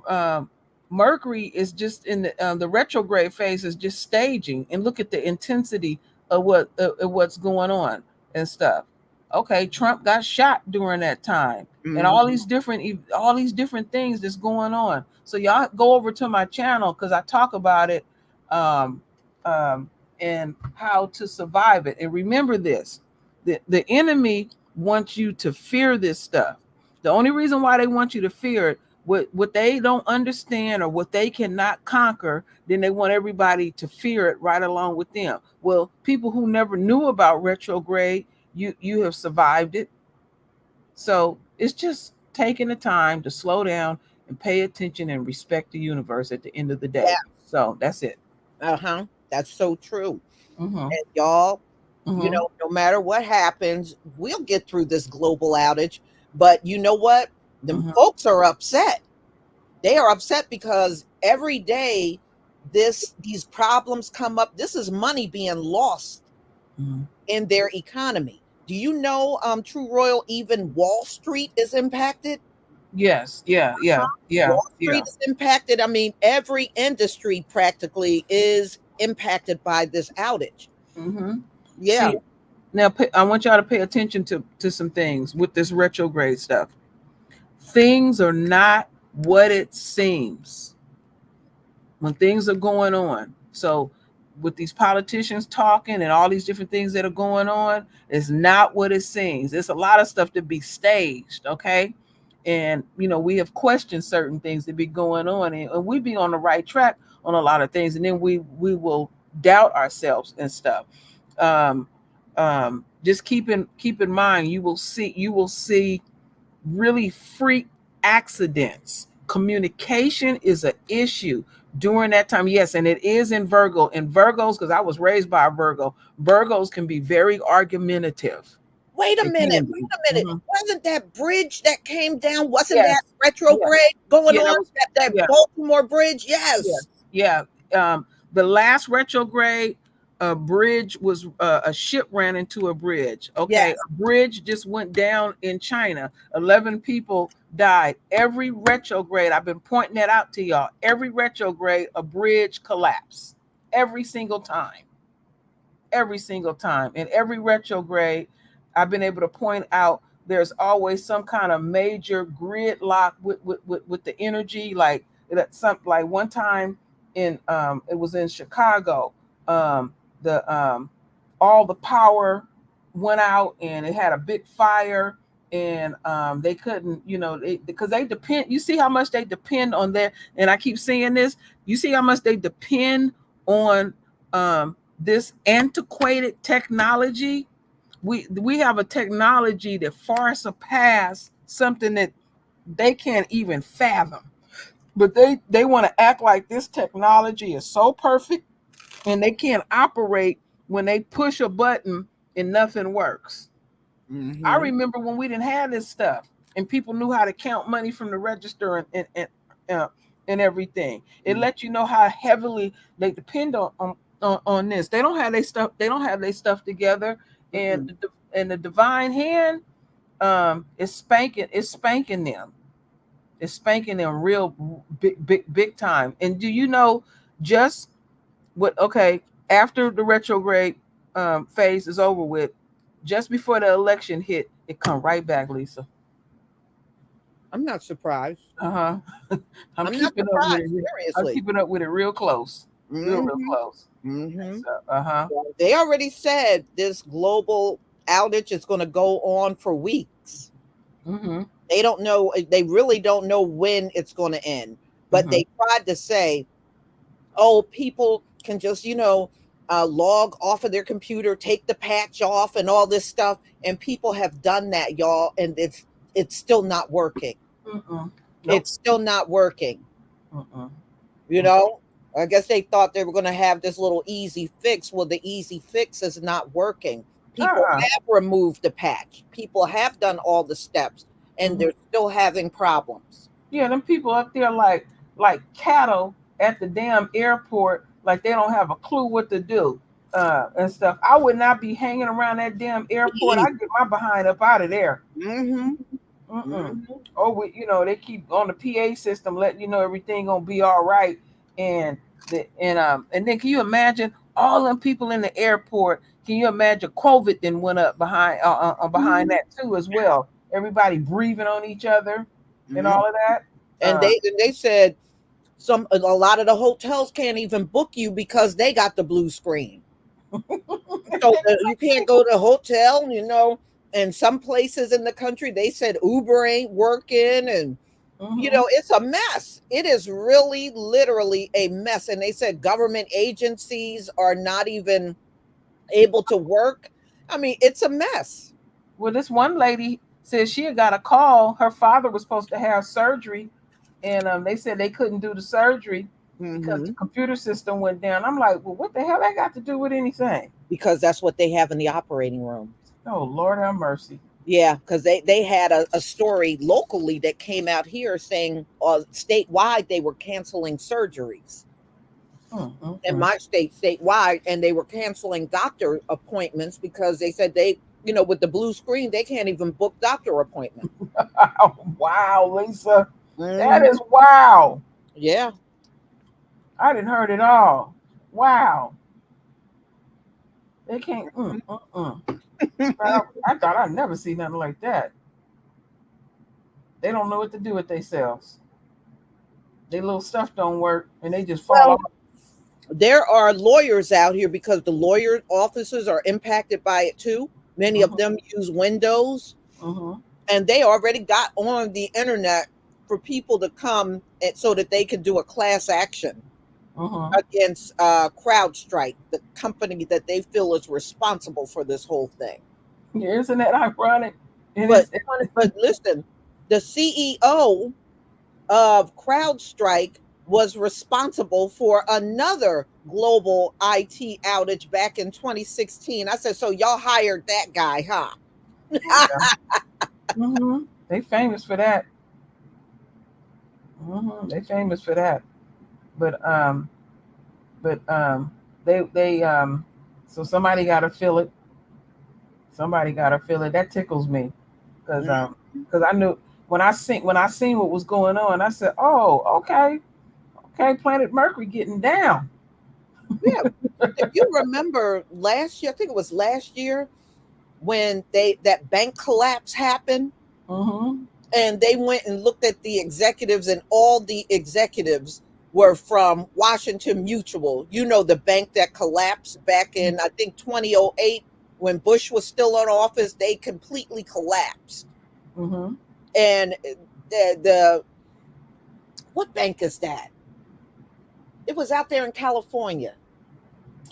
Speaker 1: um, Mercury is just in the retrograde phase is just staging, and look at the intensity of what's going on and stuff. Okay, Trump got shot during that time, and
Speaker 2: Mhm.
Speaker 1: all these different things that's going on. So y'all go over to my channel because I talk about it, um, um, and how to survive it. And remember this: the enemy wants you to fear this stuff. The only reason why they want you to fear it, what they don't understand or what they cannot conquer, then they want everybody to fear it right along with them. Well, people who never knew about retrograde, you have survived it. So it's just taking the time to slow down and pay attention and respect the universe at the end of the
Speaker 2: Yeah.
Speaker 1: day. So that's it.
Speaker 2: Uh-huh. That's so true.
Speaker 1: Mm-hmm.
Speaker 2: And y'all,
Speaker 1: Mm-hmm.
Speaker 2: no matter what happens, we'll get through this global outage. But you know what? The
Speaker 1: Mm-hmm.
Speaker 2: folks are upset. They are upset because every day these problems come up. This is money being lost
Speaker 1: Mm-hmm.
Speaker 2: in their economy. Do you know, True Royal, even Wall Street is impacted?
Speaker 1: Yes. Yeah. Yeah. Yeah.
Speaker 2: Wall
Speaker 1: Yeah.
Speaker 2: Street is impacted. I mean, every industry practically is impacted by this outage.
Speaker 1: Mm-hmm.
Speaker 2: Yeah.
Speaker 1: See, now I want y'all to pay attention to some things with this retrograde stuff. Things are not what it seems when things are going on. So with these politicians talking and all these different things that are going on, it's not what it seems. There's a lot of stuff to be staged, okay? And we have questioned certain things that be going on, and we be on the right track on a lot of things, and then we will doubt ourselves and stuff. Um, just keep in mind, you will see really freak accidents. Communication is an issue during that time. Yes, and it is in Virgo. And Virgos, because I was raised by a Virgo, Virgos can be very argumentative.
Speaker 2: Wait a
Speaker 1: They
Speaker 2: minute.
Speaker 1: can
Speaker 2: Wait
Speaker 1: be.
Speaker 2: a minute.
Speaker 1: Mhm.
Speaker 2: Wasn't that bridge that came down? Wasn't
Speaker 1: Yes.
Speaker 2: that
Speaker 1: Yeah.
Speaker 2: retrograde going
Speaker 1: Yeah. That
Speaker 2: on?
Speaker 1: was.
Speaker 2: That
Speaker 1: Yeah.
Speaker 2: Baltimore bridge?
Speaker 1: Yeah.
Speaker 2: Yes.
Speaker 1: Yeah. The last retrograde bridge was a ship ran into a bridge. Okay,
Speaker 2: Yes.
Speaker 1: a bridge just went down in China. 11 people died. Every retrograde, I've been pointing that out to y'all. Every retrograde, a bridge collapsed. Every single time. Every single time. In every retrograde, I've been able to point out there's always some kind of major gridlock with the energy. Like one time in it was in Chicago. The All the power went out and it had a big fire, and they couldn't, because they depend. You see how much they depend on that, and I keep saying this. You see how much they depend on this antiquated technology. We have a technology that far surpass something that they can't even fathom. But they want to act like this technology is so perfect, and they can't operate when they push a button and nothing works. I
Speaker 2: Mm-hmm.
Speaker 1: remember when we didn't have this stuff, and people knew how to count money from the register uh, and everything. It lets you know how heavily they depend on this. They don't have their stuff. They don't have their stuff together, and
Speaker 2: Mm-mm.
Speaker 1: the divine hand is spanking. It's spanking them. It's spanking them real big time. And do you know just what? Okay, after the retrograde phase is over with, just before the election hit, it come right back, Lisa.
Speaker 2: I'm not surprised.
Speaker 1: Uh huh. I'm
Speaker 2: I'm not
Speaker 1: keeping up with
Speaker 2: surprised.
Speaker 1: it. I'm
Speaker 2: Seriously.
Speaker 1: keeping up with it real close, real
Speaker 2: Mm-hmm.
Speaker 1: close.
Speaker 2: Mm-hmm.
Speaker 1: So, uh-huh.
Speaker 2: Well, they already said this global outage is going to go on for weeks.
Speaker 1: Mm-hmm.
Speaker 2: They don't know. They really don't know when it's going to end. But
Speaker 1: Mm-hmm.
Speaker 2: they tried to say, oh, people can just, log off of their computer, take the patch off, and all this stuff. And people have done that, y'all, and it's still not working.
Speaker 1: Mm-mm. Nope.
Speaker 2: It's still not working.
Speaker 1: Mm-mm.
Speaker 2: You know, I guess they thought they were going to have this little easy fix. Well, the easy fix is not working. People
Speaker 1: Uh-uh.
Speaker 2: have removed the patch. People have done all the steps, and
Speaker 1: Mm-hmm.
Speaker 2: they're still having problems.
Speaker 1: Yeah, them people up there like cattle at the damn airport, like they don't have a clue what to do and stuff. I would not be hanging around that damn airport. I get my behind up out of there.
Speaker 2: Mm-hmm.
Speaker 1: Mm-mm.
Speaker 2: Mhm.
Speaker 1: Oh, they keep on the PA system letting you know everything gonna be all right, and and then can you imagine all them people in the airport? Can you imagine COVID then went up behind that too as well? Everybody breathing on each other and
Speaker 2: Mhm.
Speaker 1: all of that.
Speaker 2: And they said a lot of the hotels can't even book you because they got the blue screen. So you can't go to a hotel, and some places in the country they said Uber ain't working, and
Speaker 1: Mm-hmm.
Speaker 2: it's a mess. It is really literally a mess. And they said government agencies are not even able to work. I mean, it's a mess.
Speaker 1: Well, this one lady said she had got a call. Her father was supposed to have surgery, and they said they couldn't do the surgery because the
Speaker 2: Hmm.
Speaker 1: computer system went down. I'm like, well, what the hell that got to do with anything?
Speaker 2: Because that's what they have in the operating room.
Speaker 1: Oh, Lord have mercy.
Speaker 2: Yeah, because they had a story locally that came out here saying statewide they were canceling surgeries
Speaker 1: Mm, mm,
Speaker 2: in
Speaker 1: mm.
Speaker 2: my state, statewide, and they were canceling doctor appointments because they said with the blue screen, they can't even book doctor appointment.
Speaker 1: Wow, Lisa, that
Speaker 2: Hmm.
Speaker 1: is wow.
Speaker 2: Yeah.
Speaker 1: I didn't heard it all. Wow, they can't. I thought I'd never see nothing like that. They don't know what to do with themselves. Their little stuff don't work, and they just fall
Speaker 2: Well,
Speaker 1: off.
Speaker 2: there are lawyers out here because the lawyer offices are impacted by it too. Many of
Speaker 1: Mm-hmm,
Speaker 2: them use Windows,
Speaker 1: mm-hmm,
Speaker 2: and they already got on the internet for people to come so that they can do a class action
Speaker 1: mm-hmm.
Speaker 2: against CrowdStrike, the company that they feel is responsible for this whole thing.
Speaker 1: Yeah, isn't that ironic? And
Speaker 2: But
Speaker 1: it's
Speaker 2: but listen, the CEO of CrowdStrike was responsible for another global IT outage back in 2016. I said, so y'all hired that guy, huh?
Speaker 1: yeah. They famous for that. They famous for that. But but they so somebody got to feel it. Somebody got to feel it. That tickles me because
Speaker 2: Mhm.
Speaker 1: I knew when I seen what was going on, I said, oh, okay, okay, Planet Mercury getting down.
Speaker 2: Yeah. If you remember last year, I think it was last year when that bank collapse happened,
Speaker 1: Mm-hmm.
Speaker 2: and they went and looked at the executives, and all the executives were from Washington Mutual. The bank that collapsed back in, I think, 2008 when Bush was still in office. They completely collapsed.
Speaker 1: Mm-hmm.
Speaker 2: And the what bank is that? It was out there in California.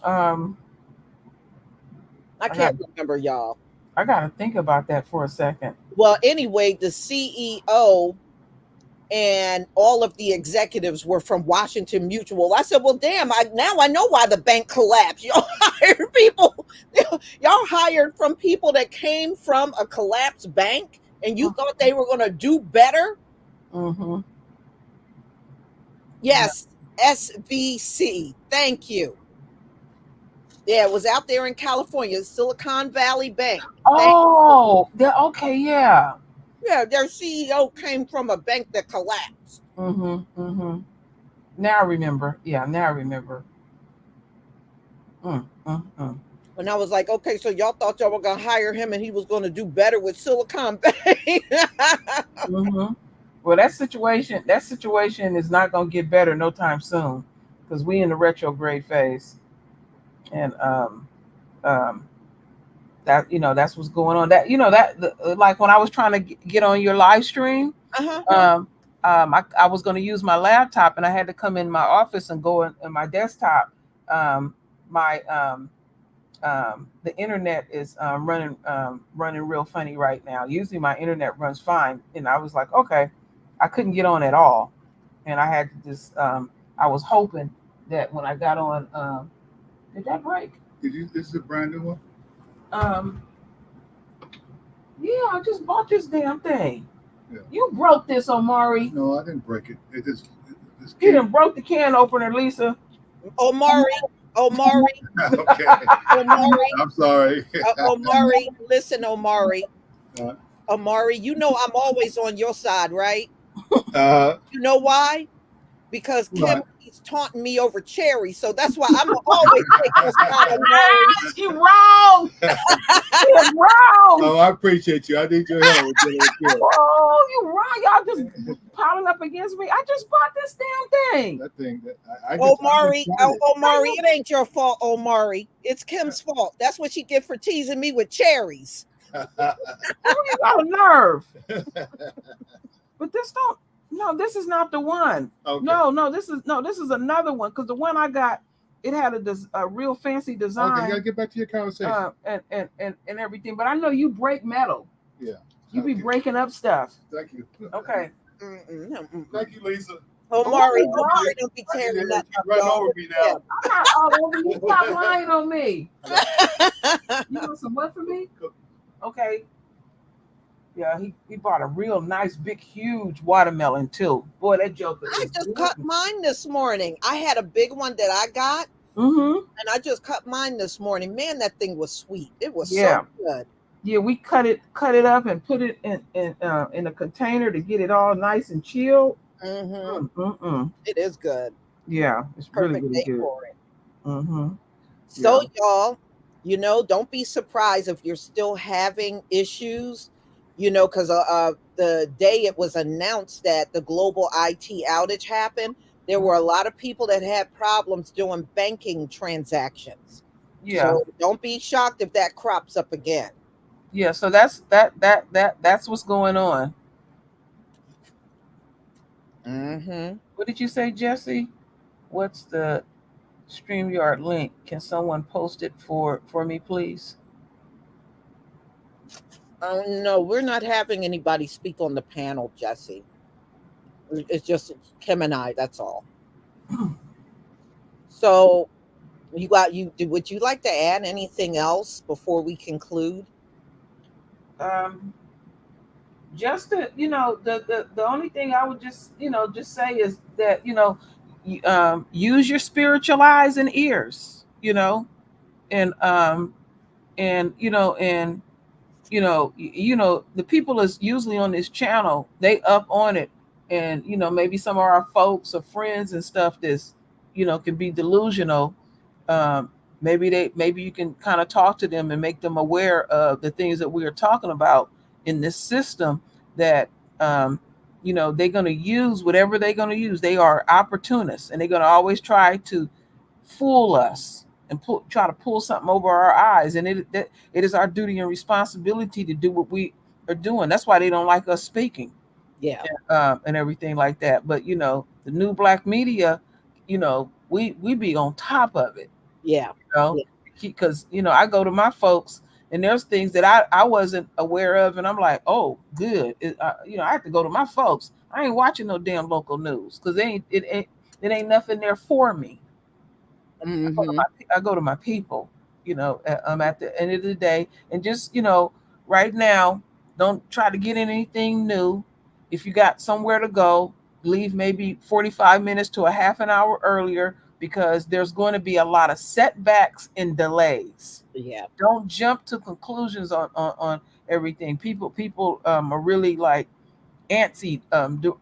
Speaker 1: Um,
Speaker 2: I
Speaker 1: I got
Speaker 2: can't remember, y'all.
Speaker 1: I got to think about that for a second.
Speaker 2: Well, anyway, the CEO and all of the executives were from Washington Mutual. I said, "Well, damn! Now I know why the bank collapsed. Y'all hired people. Y'all hired from people that came from a collapsed bank, and you thought they were going to do better."
Speaker 1: Mm-hmm. Yeah.
Speaker 2: Yes, SVC. Thank you. Yeah, it was out there in California, Silicon Valley Bank. Thank you.
Speaker 1: Oh, okay, yeah.
Speaker 2: Yeah, their CEO came from a bank that collapsed.
Speaker 1: Mm-hmm. Mm-hmm. Now I remember. Yeah, now I remember. Mm.
Speaker 2: And I was like, okay, so y'all thought y'all were gonna hire him and he was gonna do better with Silicon Valley.
Speaker 1: Mm-hmm. Well, that situation is not gonna get better no time soon, because we in the retrograde phase, and um, that's what's going on. Like when I was trying to get on your live stream,
Speaker 2: Uh-huh.
Speaker 1: um, I was going to use my laptop, and I had to come in my office and go in my desktop. My The internet is running real funny right now. Usually my internet runs fine, and I was like, okay, I couldn't get on at all, and I had to just I was hoping that when I got on, did that break? This is a brand new one. Um, yeah, I just bought this damn thing. Yeah. You broke this, Omari. No, I didn't break it. You done broke the can opener, Lisa.
Speaker 2: Omari,
Speaker 1: Okay.
Speaker 2: Omari,
Speaker 1: I'm sorry.
Speaker 2: Omari. Listen, Omari. Amari, you know I'm always on your side, right?
Speaker 3: Uh,
Speaker 2: You know why? Because Kim
Speaker 3: right.
Speaker 2: keeps taunting me over Cherry, so that's why I'm always take your side, Amari.
Speaker 1: You wrong. You're wrong.
Speaker 3: Oh, I appreciate you. I need your help with dealing with Kim.
Speaker 1: Oh, you wrong. Y'all just piling up against me. I just bought this damn thing.
Speaker 3: That thing that I just
Speaker 2: Omari,
Speaker 3: started.
Speaker 2: Omari, it ain't your fault, Omari. It's Kim's fault. That's what she get for teasing me with cherries.
Speaker 1: You got a nerve. But this don't. No, this is not the one.
Speaker 3: Okay.
Speaker 1: No, this is another one because the one I got, it had a real fancy design.
Speaker 3: Okay, you gotta get back to your conversation.
Speaker 1: And everything. But I know you break metal.
Speaker 3: Yeah.
Speaker 1: You be breaking up stuff.
Speaker 3: Thank you.
Speaker 1: Okay.
Speaker 3: Thank you, Lisa.
Speaker 2: Omari,
Speaker 1: Oh,
Speaker 2: Omari don't be
Speaker 3: I
Speaker 2: tearing
Speaker 3: did
Speaker 2: up.
Speaker 3: it. You run over me now.
Speaker 1: I'm not all over you. Stop lying on me. You want some what for me? Okay. Yeah, he bought a real nice, big, huge watermelon too. Boy, that joker.
Speaker 2: I just cut mine this morning. I had a big one that I got, and I just cut mine this morning. Man, that thing was sweet. It was so good.
Speaker 1: Yeah, we cut it up and put it in a container to get it all nice and chilled.
Speaker 2: It is good.
Speaker 1: Yeah, it's
Speaker 2: Perfect
Speaker 1: really
Speaker 2: day
Speaker 1: good.
Speaker 2: for it.
Speaker 1: So
Speaker 2: y'all, don't be surprised if you're still having issues. Because the day it was announced that the global IT outage happened, there were a lot of people that had problems doing banking transactions.
Speaker 1: Yeah.
Speaker 2: So don't be shocked if that crops up again.
Speaker 1: Yeah. So that's what's going on. What did you say, Jesse? What's the StreamYard link? Can someone post it for me, please?
Speaker 2: No, we're not having anybody speak on the panel, Jesse. It's just Kim and I, that's all. So would you like to add anything else before we conclude?
Speaker 1: Just to, the only thing I would just say is that, use your spiritual eyes and ears, and the people is usually on this channel, they up on it, and maybe some of our folks or friends and stuff that's can be delusional. Maybe you can kind of talk to them and make them aware of the things that we are talking about in this system, that they're going to use whatever they're going to use. They are opportunists, and they're going to always try to fool us and try to pull something over our eyes. And it is our duty and responsibility to do what we are doing. That's why they don't like us speaking.
Speaker 2: Yeah.
Speaker 1: And everything like that. But the new black media, we be on top of it.
Speaker 2: Yeah.
Speaker 1: Because I go to my folks, and there's things that I wasn't aware of, and I'm like, oh, good. I have to go to my folks. I ain't watching no damn local news because it ain't nothing there for me. I go to my people, at the end of the day, and just, right now, don't try to get in anything new. If you got somewhere to go, leave maybe 45 minutes to a half an hour earlier, because there's going to be a lot of setbacks and delays.
Speaker 2: Yeah.
Speaker 1: Don't jump to conclusions on everything. People are really like antsy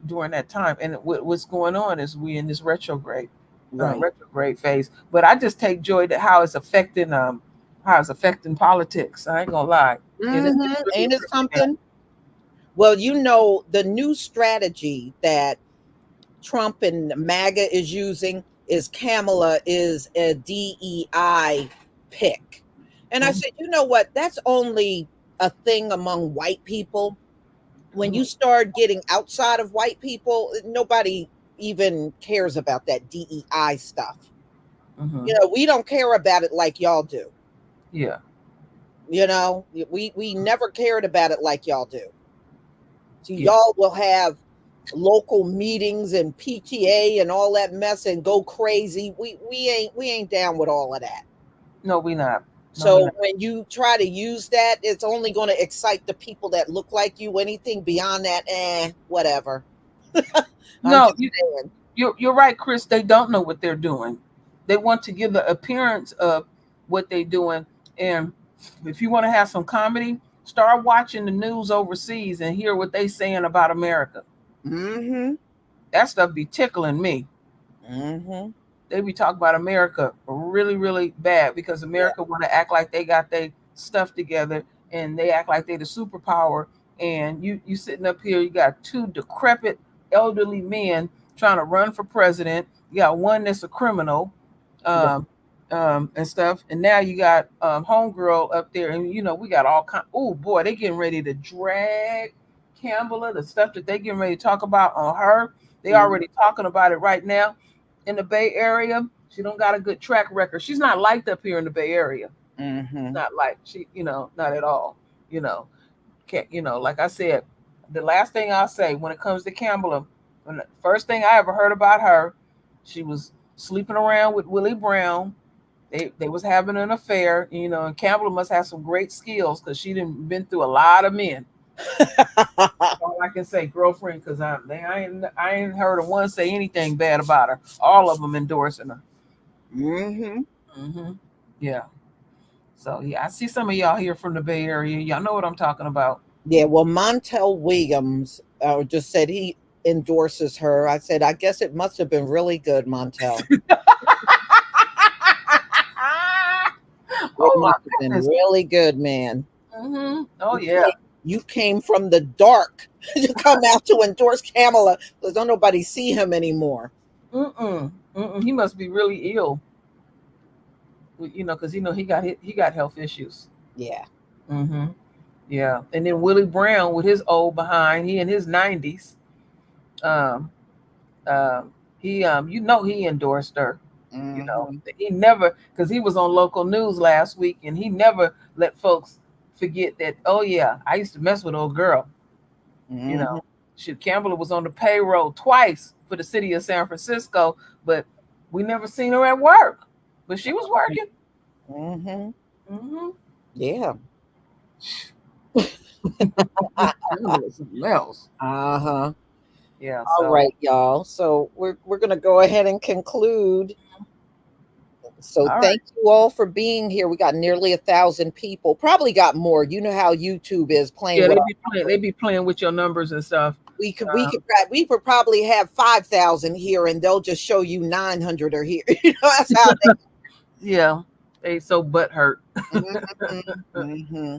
Speaker 1: during that time. And what's going on is we in this retrograde phase. But I just take joy to how it's affecting politics. I ain't gonna lie.
Speaker 2: Ain't it something? Well, the new strategy that Trump and MAGA is using is Kamala is a DEI pick. And I said, you know what? That's only a thing among white people. When you start getting outside of white people, nobody even cares about that DEI stuff. We don't care about it like y'all do.
Speaker 1: Yeah.
Speaker 2: We never cared about it like y'all do. So y'all will have local meetings and PTA and all that mess and go crazy. We ain't down with all of that.
Speaker 1: No, we not.
Speaker 2: So when you try to use that, it's only going to excite the people that look like you. Anything beyond that, whatever.
Speaker 1: No, you're right, Chris. They don't know what they're doing. They want to give the appearance of what they're doing. And if you want to have some comedy, Start watching the news overseas and hear what they saying about America.
Speaker 2: Mm-hmm.
Speaker 1: That stuff be tickling me.
Speaker 2: Mm-hmm.
Speaker 1: They be talking about America really, really bad because America want to act like they got their stuff together and they act like they the superpower. And you sitting up here, you got two decrepit elderly men trying to run for president. You got one that's a criminal, um, and stuff. And now you got homegirl up there, and we got all kind. Oh boy, they getting ready to drag Campbell, the stuff that they getting ready to talk about on her. They already talking about it right now in the Bay Area. She don't got a good track record. She's not liked up here in the Bay Area.
Speaker 2: Mm-hmm.
Speaker 1: Not like she, not at all. Can't, like I said, the last thing I'll say when it comes to Campbell, when the first thing I ever heard about her, she was sleeping around with Willie Brown. They was having an affair, and Campbell must have some great skills because she didn't been through a lot of men. All I can say, girlfriend, because I ain't heard of one say anything bad about her. All of them endorsing her.
Speaker 2: Mm-hmm.
Speaker 1: Mm-hmm. Yeah. So yeah, I see some of y'all here from the Bay Area. Y'all know what I'm talking about.
Speaker 2: Yeah. Well, Montel Williams just said he endorses her. I said, I guess it must have been really good, Montel.
Speaker 1: Oh
Speaker 2: It
Speaker 1: my
Speaker 2: must have been
Speaker 1: goodness.
Speaker 2: really good, man.
Speaker 1: Mm-hmm. Oh yeah.
Speaker 2: You came from the dark to come out to endorse Kamala because don't nobody see him anymore.
Speaker 1: He must be really ill. Because he got health issues.
Speaker 2: Yeah.
Speaker 1: Mm-hmm. Yeah. And then Willie Brown with his old behind, he in his 90s. Um, he he endorsed her.
Speaker 2: Mm-hmm.
Speaker 1: He never, because he was on local news last week, and he never let folks forget that. Oh yeah, I used to mess with old girl.
Speaker 2: Mm-hmm.
Speaker 1: Campbell was on the payroll twice for the city of San Francisco, but we never seen her at work. But she was working.
Speaker 2: Mm-hmm.
Speaker 1: Mm-hmm.
Speaker 2: Yeah.
Speaker 1: Something else.
Speaker 2: Uh-huh.
Speaker 1: Yeah.
Speaker 2: All right, y'all. So we're gonna go ahead and conclude. So
Speaker 1: All
Speaker 2: thank you all for being here. We got nearly 1,000 people. Probably got more. You know how YouTube is playing.
Speaker 1: Yeah,
Speaker 2: with
Speaker 1: they be playing with your numbers and stuff.
Speaker 2: we could probably have 5,000 here, and they'll just show you 900 are here. That's how they.
Speaker 1: Yeah, they so butthurt.
Speaker 2: Mm-hmm.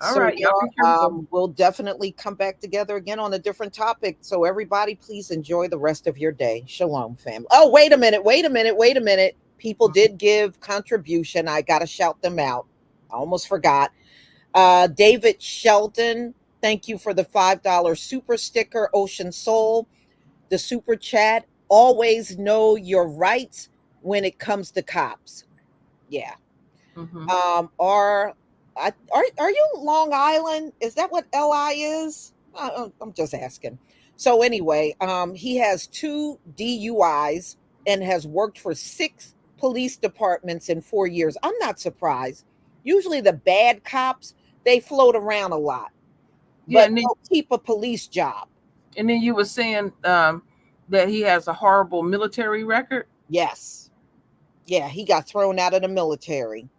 Speaker 1: All
Speaker 2: So
Speaker 1: right, y'all.
Speaker 2: we'll definitely come back together again on a different topic. So everybody, please enjoy the rest of your day. Shalom, family. Oh, wait a minute. People did give contribution. I got to shout them out. I almost forgot. David Sheldon, thank you for the $5 super sticker. Ocean Soul, the super chat. Always know your rights when it comes to cops. Yeah.
Speaker 1: Mm-hmm.
Speaker 2: Are you Long Island? Is that what LI is? I'm just asking. So anyway, he has 2 DUIs and has worked for 6 police departments in 4 years. I'm not surprised. Usually the bad cops, they float around a lot,
Speaker 1: Yeah,
Speaker 2: but they'll keep a police job.
Speaker 1: And then you were saying that he has a horrible military record.
Speaker 2: Yes. Yeah, he got thrown out of the military.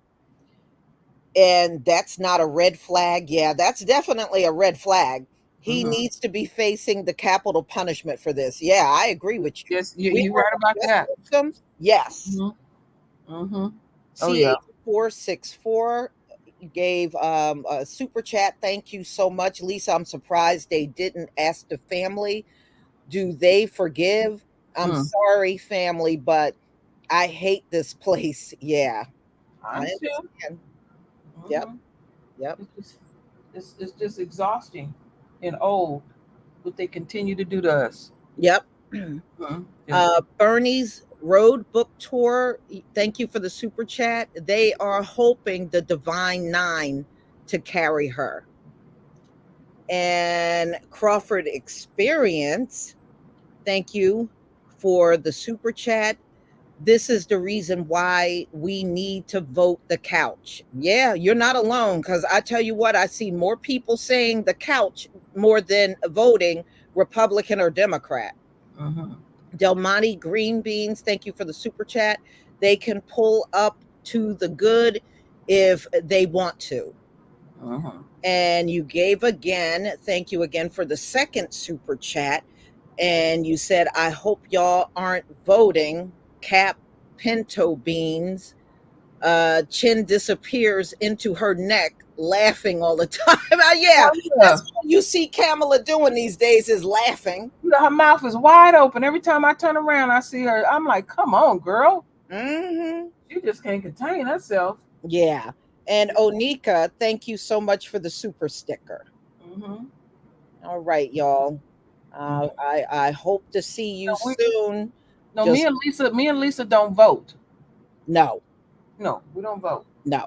Speaker 2: And that's not a red flag. Yeah, that's definitely a red flag. He needs to be facing the capital punishment for this. Yeah, I agree with you.
Speaker 1: Yes, you're right about that.
Speaker 2: System? Yes.
Speaker 1: Mm-hmm. Oh yeah.
Speaker 2: CH464 gave a super chat. Thank you so much, Lisa. I'm surprised they didn't ask the family. Do they forgive? I'm sorry, family, but I hate this place. Yeah,
Speaker 1: I understand.
Speaker 2: Yep.
Speaker 1: It's just exhausting and old what they continue to do to us.
Speaker 2: Yep. Bernie's Road Book Tour, thank you for the super chat. They are hoping the Divine Nine to carry her. And Crawford Experience, thank you for the super chat. This is the reason why we need to vote the couch. Yeah, you're not alone, because I tell you what, I see more people saying the couch more than voting Republican or Democrat. Del Monte Green Beans, thank you for the super chat. They can pull up to the good if they want to. And you gave again. Thank you again for the second super chat. And you said, I hope y'all aren't voting. Cap pinto beans. Chin disappears into her neck, laughing all the time. Yeah, that's what you see Kamala doing these days, is laughing.
Speaker 1: Her mouth is wide open. Every time I turn around, I see her. I'm like, come on, girl. She just can't contain herself.
Speaker 2: Yeah. And Onika, thank you so much for the super sticker. All right, y'all. I hope to see you soon.
Speaker 1: No, me and Lisa don't vote.
Speaker 2: No,
Speaker 1: we don't vote.
Speaker 2: No,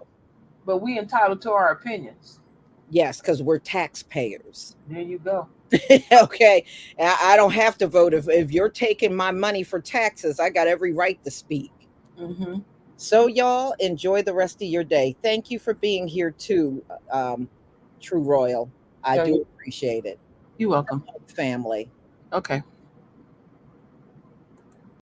Speaker 1: but we entitled to our opinions.
Speaker 2: Yes, because we're taxpayers.
Speaker 1: There you go.
Speaker 2: Okay, I don't have to vote. If you're taking my money for taxes, I got every right to speak. So y'all enjoy the rest of your day. Thank you for being here too, True Royal. I do appreciate it.
Speaker 1: You're welcome.
Speaker 2: Family.
Speaker 1: Okay.